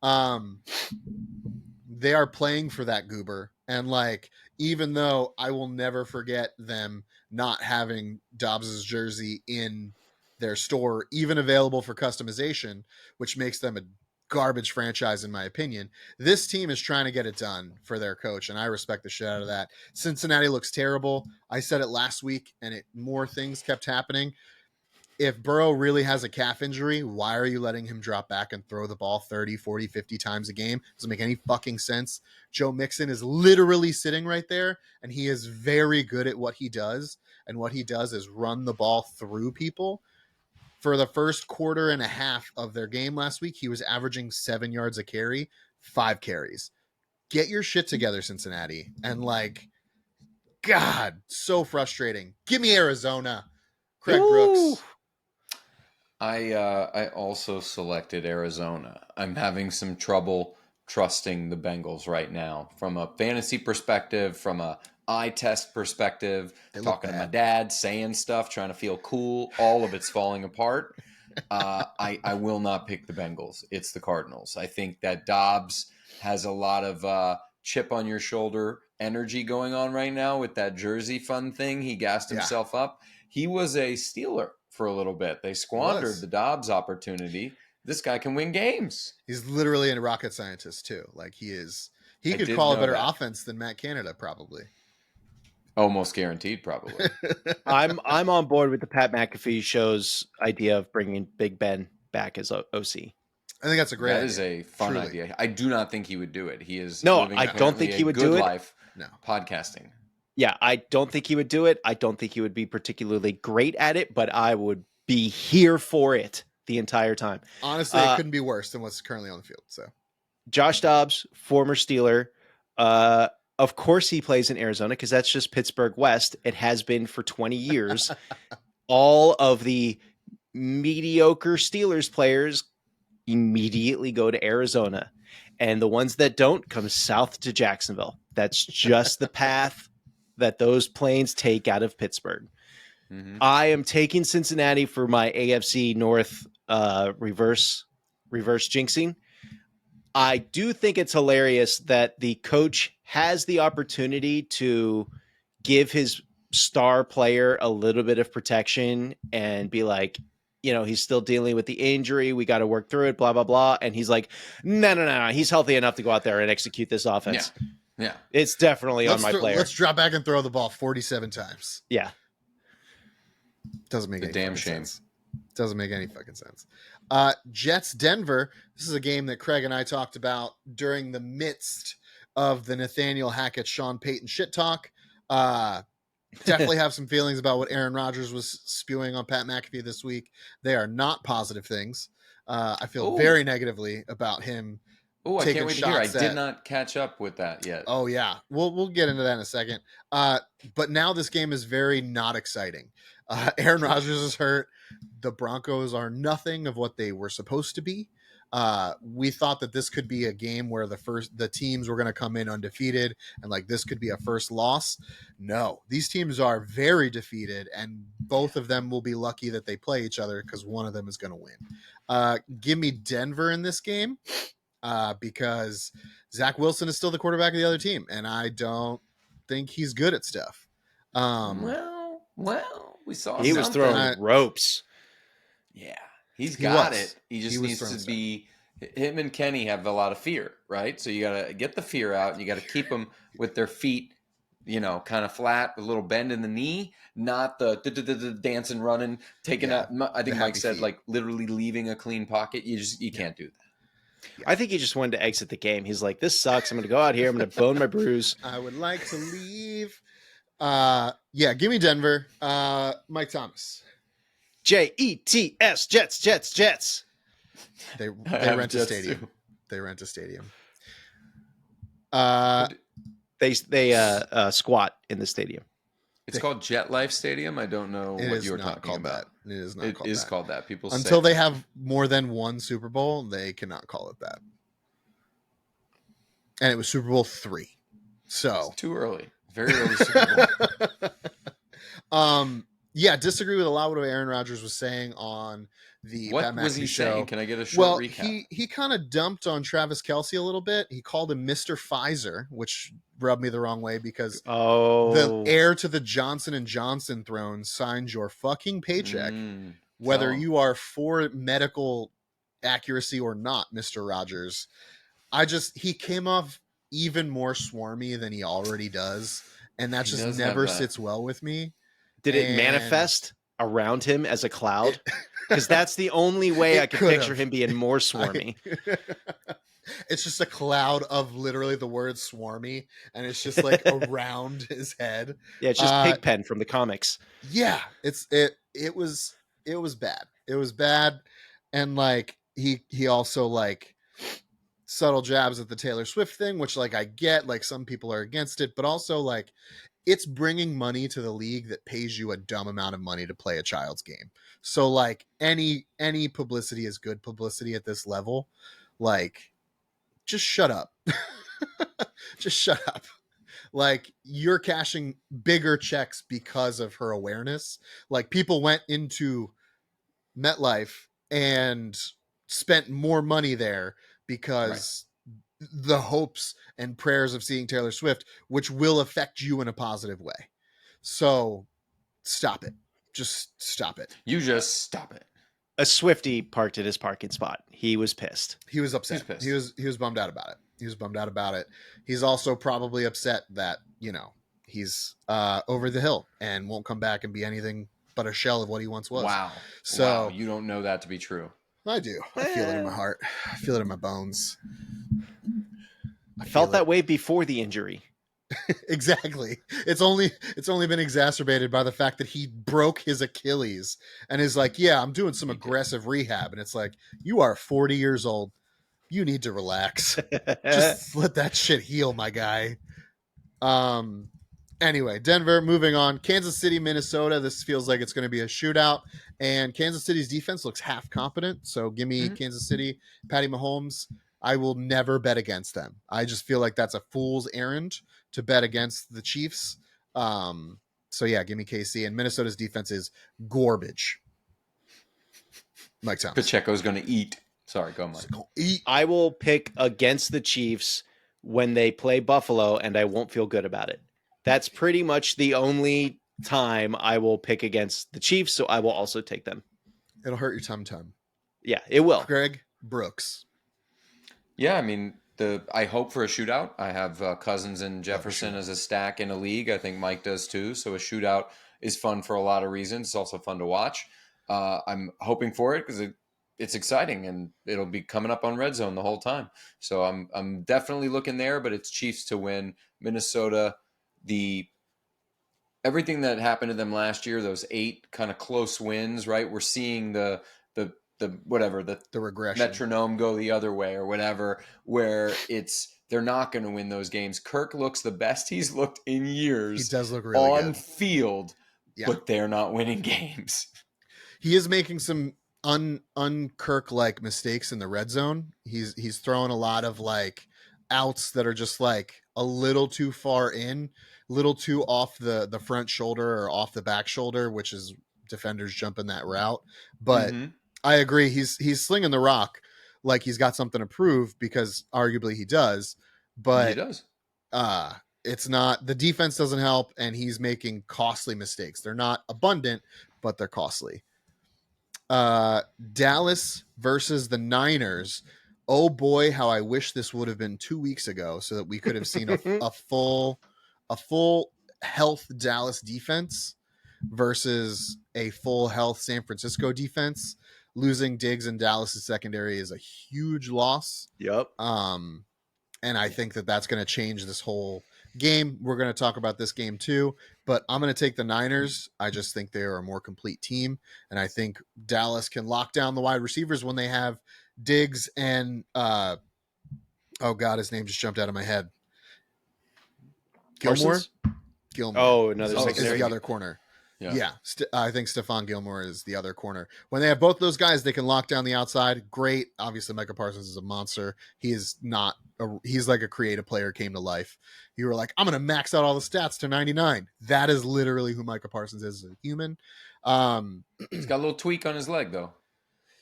They are playing for that goober. And like, even though I will never forget them not having Dobbs's jersey in their store, even available for customization, which makes them a garbage franchise in my opinion, this team is trying to get it done for their coach, and I respect the shit out of that. Cincinnati looks terrible. I said it last week, and more things kept happening. If Burrow really has a calf injury, why are you letting him drop back and throw the ball 30, 40, 50 times a game? Doesn't make any fucking sense. Joe Mixon is literally sitting right there, and he is very good at what he does, and what he does is run the ball through people. For the first quarter and a half of their game last week, he was averaging 7 yards a carry, 5 carries. Get your shit together, Cincinnati. And like, God, so frustrating. Give me Arizona. Craig Brooks. I also selected Arizona. I'm having some trouble trusting the Bengals right now from a fantasy perspective, from a eye test perspective, talking to my dad, saying stuff, trying to feel cool. All of it's falling apart. I will not pick the Bengals. It's the Cardinals. I think that Dobbs has a lot of chip on your shoulder energy going on right now with that jersey fun thing. He gassed himself up. He was a Steeler for a little bit. They squandered the Dobbs opportunity. This guy can win games. He's literally a rocket scientist too. Like he could call a better offense than Matt Canada probably. Almost guaranteed, probably. I'm on board with the Pat McAfee show's idea of bringing Big Ben back as OC. I think that's a great idea. That is a fun idea. I do not think he would do it. He is I don't think he would do it. Life podcasting. Yeah, I don't think he would do it. I don't think he would be particularly great at it, but I would be here for it the entire time. Honestly, it couldn't be worse than what's currently on the field. So, Josh Dobbs, former Steeler, Of course he plays in Arizona because that's just Pittsburgh West. It has been for 20 years. All of the mediocre Steelers players immediately go to Arizona, and the ones that don't come south to Jacksonville. That's just the path that those planes take out of Pittsburgh. Mm-hmm. I am taking Cincinnati for my AFC North reverse jinxing. I do think it's hilarious that the coach has the opportunity to give his star player a little bit of protection and be like, he's still dealing with the injury. We got to work through it, blah, blah, blah. And he's like, no. He's healthy enough to go out there and execute this offense. Yeah. It's definitely on my player. Let's drop back and throw the ball 47 times. Yeah. Doesn't make any damn shame. Sense. Doesn't make any fucking sense. Jets Denver. This is a game that Craig and I talked about during the midst of the Nathaniel Hackett, Sean Payton shit talk. Definitely have some feelings about what Aaron Rodgers was spewing on Pat McAfee this week. They are not positive things. I feel very negatively about him. Oh, I can't wait to hear. I did not catch up with that yet. Oh yeah, we'll get into that in a second. But now this game is very not exciting. Aaron Rodgers is hurt. The Broncos are nothing of what they were supposed to be. We thought that this could be a game where the teams were going to come in undefeated and like this could be a first loss. No, these teams are very defeated, and both of them will be lucky that they play each other because one of them is going to win. Give me Denver in this game because Zach Wilson is still the quarterback of the other team, and I don't think he's good at stuff. Well, we saw he was throwing ropes. Yeah. He got it. He just needs to be. Him and Kenny have a lot of fear, right? So you got to get the fear out. And you got to keep them with their feet, kind of flat, with a little bend in the knee, not the dancing, running, taking out. I think Mike said like literally leaving a clean pocket. You can't do that. I think he just wanted to exit the game. He's like, this sucks. I'm going to go out here. I'm going to bone my bruise. I would like to leave. Give me Denver. Mike Thomas. Jets, Jets. They rent a stadium. Too. They rent a stadium. They squat in the stadium. It's called Jet Life Stadium. I don't know what you're talking about. It is not called that. It is called that. People until they have more than one Super Bowl, they cannot call it that. And it was Super Bowl 3. So it's too early. Very early Super Bowl. Disagree with a lot of what Aaron Rodgers was saying on the What Pat McAfee was he show. saying? Can I get a short recap? Well, he kind of dumped on Travis Kelce a little bit. He called him Mr. Pfizer, which rubbed me the wrong way because the heir to the Johnson & Johnson throne signs your fucking paycheck, whether you are for medical accuracy or not, Mr. Rodgers. He came off even more swarmy than he already does, and that just never sits well with me. Did it manifest around him as a cloud? Because that's the only way I could picture him being more swarmy. It's just a cloud of literally the word swarmy, and it's just like around his head. Yeah, it's just Pigpen from the comics. Yeah, it was bad. It was bad, and like he also like subtle jabs at the Taylor Swift thing, which like I get, like some people are against it, but also like it's bringing money to the league that pays you a dumb amount of money to play a child's game. So like any publicity is good publicity at this level. Like, just shut up. Just shut up. Like, you're cashing bigger checks because of her awareness. Like, people went into MetLife and spent more money there because the hopes and prayers of seeing Taylor Swift, which will affect you in a positive way. So stop it. Just stop it. You just stop it. A Swiftie parked at his parking spot. He was pissed. He was upset. He was bummed out about it. He's also probably upset that, he's over the hill and won't come back and be anything but a shell of what he once was. Wow. So you don't know that to be true. I do. I feel it in my heart. I feel it in my bones. I felt that way before the injury. Exactly. It's only been exacerbated by the fact that he broke his Achilles and is like, yeah, I'm doing some aggressive rehab. And it's like, you are 40 years old. You need to relax. Just let that shit heal, my guy. Anyway, Denver, moving on. Kansas City, Minnesota. This feels like it's going to be a shootout. And Kansas City's defense looks half competent. So give me Kansas City, Patty Mahomes. I will never bet against them. I just feel like that's a fool's errand to bet against the Chiefs. So yeah, give me KC. And Minnesota's defense is garbage. Mike Thomas. Pacheco's going to eat. Sorry, go Mike. I will pick against the Chiefs when they play Buffalo, and I won't feel good about it. That's pretty much the only time I will pick against the Chiefs, so I will also take them. It'll hurt your tum-tum. Yeah, it will. Greg Brooks. Yeah, I mean, I hope for a shootout. I have Cousins and Jefferson as a stack in a league. I think Mike does too. So a shootout is fun for a lot of reasons. It's also fun to watch. I'm hoping for it because it's exciting and it'll be coming up on Red Zone the whole time. So I'm definitely looking there, but it's Chiefs to win. Minnesota, everything that happened to them last year, those 8 kind of close wins, right? We're seeing the regression metronome go the other way or whatever, where they're not going to win those games. Kirk looks the best he's looked in years. He does look really on good. Field, but they're not winning games. He is making some un-Kirk like mistakes in the red zone. He's throwing a lot of like outs that are just like a little too far in, little too off the front shoulder or off the back shoulder, which is defenders jumping that route. But I agree, he's slinging the rock like he's got something to prove, because arguably he does. But he does. It's not, the defense doesn't help, and he's making costly mistakes. They're not abundant, but they're costly. Dallas versus the Niners. Oh boy, how I wish this would have been 2 weeks ago so that we could have seen a full health Dallas defense versus a full health San Francisco defense. Losing Diggs in Dallas' secondary is a huge loss. Yep. And I think that that's going to change this whole game. We're going to talk about this game too, but I'm going to take the Niners. I just think they are a more complete team, and I think Dallas can lock down the wide receivers when they have Diggs and oh god, his name just jumped out of my head. Gilmore. Oh, another is the other corner. Yeah. I think Stephon Gilmore is the other corner. When they have both those guys, they can lock down the outside. Great. Obviously, Micah Parsons is a monster. He is not. He's like a creative player came to life. You were like, I'm going to max out all the stats to 99. That is literally who Micah Parsons is as a human. He's got a little tweak on his leg, though.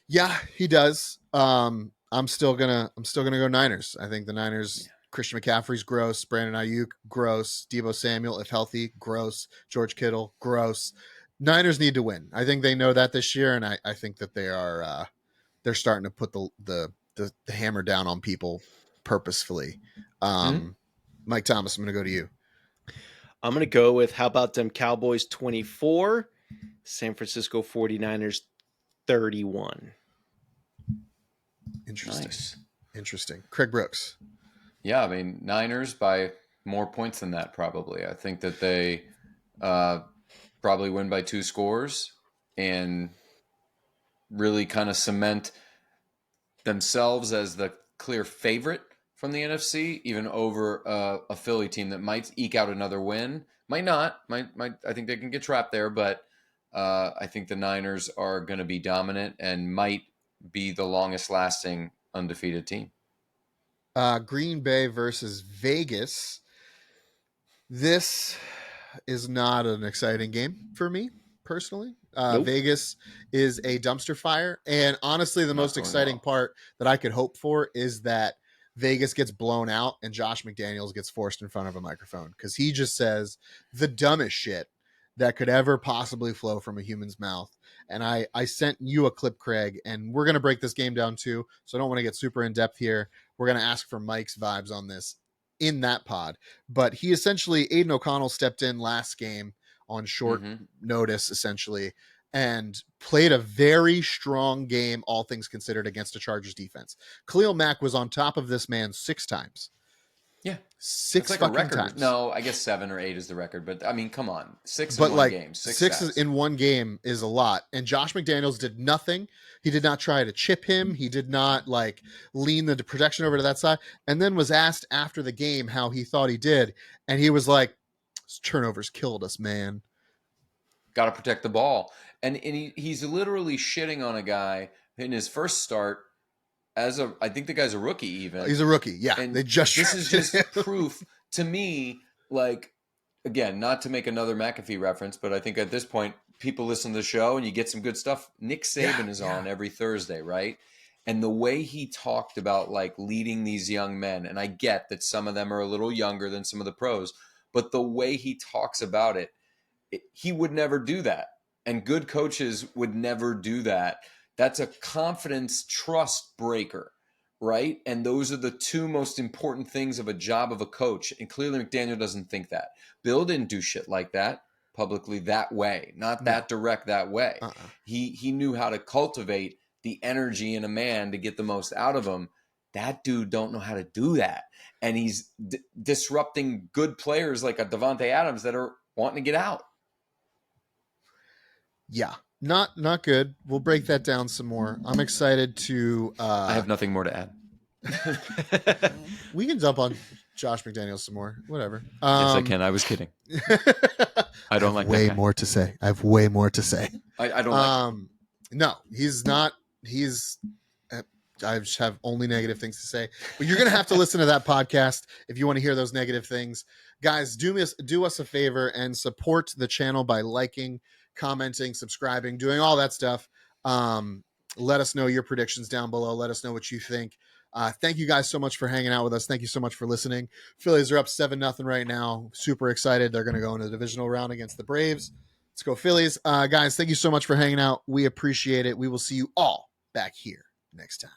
Yeah, he does. I'm still gonna go Niners. I think the Niners. Yeah. Christian McCaffrey's gross. Brandon Ayuk, gross. Deebo Samuel, if healthy, gross. George Kittle, gross. Niners need to win. I think they know that this year, and I think that they are they're starting to put the hammer down on people purposefully. Mike Thomas, I'm going to go to you. I'm going to go with, how about them Cowboys 24, San Francisco 49ers 31. Interesting. Nice. Interesting. Craig Brooks. Yeah, I mean, Niners by more points than that, probably. I think that they probably win by 2 scores and really kind of cement themselves as the clear favorite from the NFC, even over a Philly team that might eke out another win. Might not. Might. I think they can get trapped there, but I think the Niners are going to be dominant and might be the longest lasting undefeated team. Green Bay versus Vegas. This is not an exciting game for me personally. Nope. Vegas is a dumpster fire. And honestly, the most exciting part that I could hope for is that Vegas gets blown out and Josh McDaniels gets forced in front of a microphone, because he just says the dumbest shit that could ever possibly flow from a human's mouth. And I sent you a clip, Craig, and we're going to break this game down too. So I don't want to get super in depth here. We're going to ask for Mike's vibes on this in that pod. But he essentially, Aiden O'Connell stepped in last game on short notice, essentially, and played a very strong game, all things considered, against a Chargers defense. Khalil Mack was on top of this man 6 times. Yeah. 6 like fucking a record. times. No, I guess 7 or 8 is the record, but I mean, come on, 6 but in one like game. 6 in one game is a lot. And Josh McDaniels did nothing. He did not try to chip him. He did not like lean the protection over to that side. And then was asked after the game how he thought he did, and he was like, "Turnovers killed us, man. Got to protect the ball." And he's literally shitting on a guy in his first start. I think the guy's a rookie even. He's a rookie. Yeah. And they just this is just proof to me, like, again, not to make another McAfee reference, but I think at this point, people listen to the show and you get some good stuff. Nick Saban is on every Thursday, right? And the way he talked about like leading these young men, and I get that some of them are a little younger than some of the pros, but the way he talks about it, he would never do that. And good coaches would never do that. That's a confidence trust breaker, right? And those are the two most important things of a job of a coach. And clearly McDaniel doesn't think that. Bill didn't do shit like that publicly that way, not that direct that way. He knew how to cultivate the energy in a man to get the most out of him. That dude don't know how to do that. And he's disrupting good players like a Devontae Adams that are wanting to get out. Yeah. Not good. We'll break that down some more. I'm excited to I have nothing more to add. We can jump on Josh McDaniels some more. Whatever. Yes, I can. I was kidding. I don't like way that guy. more to say. I have way more to say. I don't like him. No, he's not. I just have only negative things to say. But you're going to have to listen to that podcast if you want to hear those negative things. Guys, do us a favor and support the channel by liking, commenting, subscribing, doing all that stuff. Let us know your predictions down below. Let us know what you think. Thank you guys so much for hanging out with us. Thank you so much for listening. Phillies are up 7-0 right now. Super excited. They're going to go into the divisional round against the Braves. Let's go Phillies. Guys, thank you so much for hanging out. We appreciate it. We will see you all back here next time.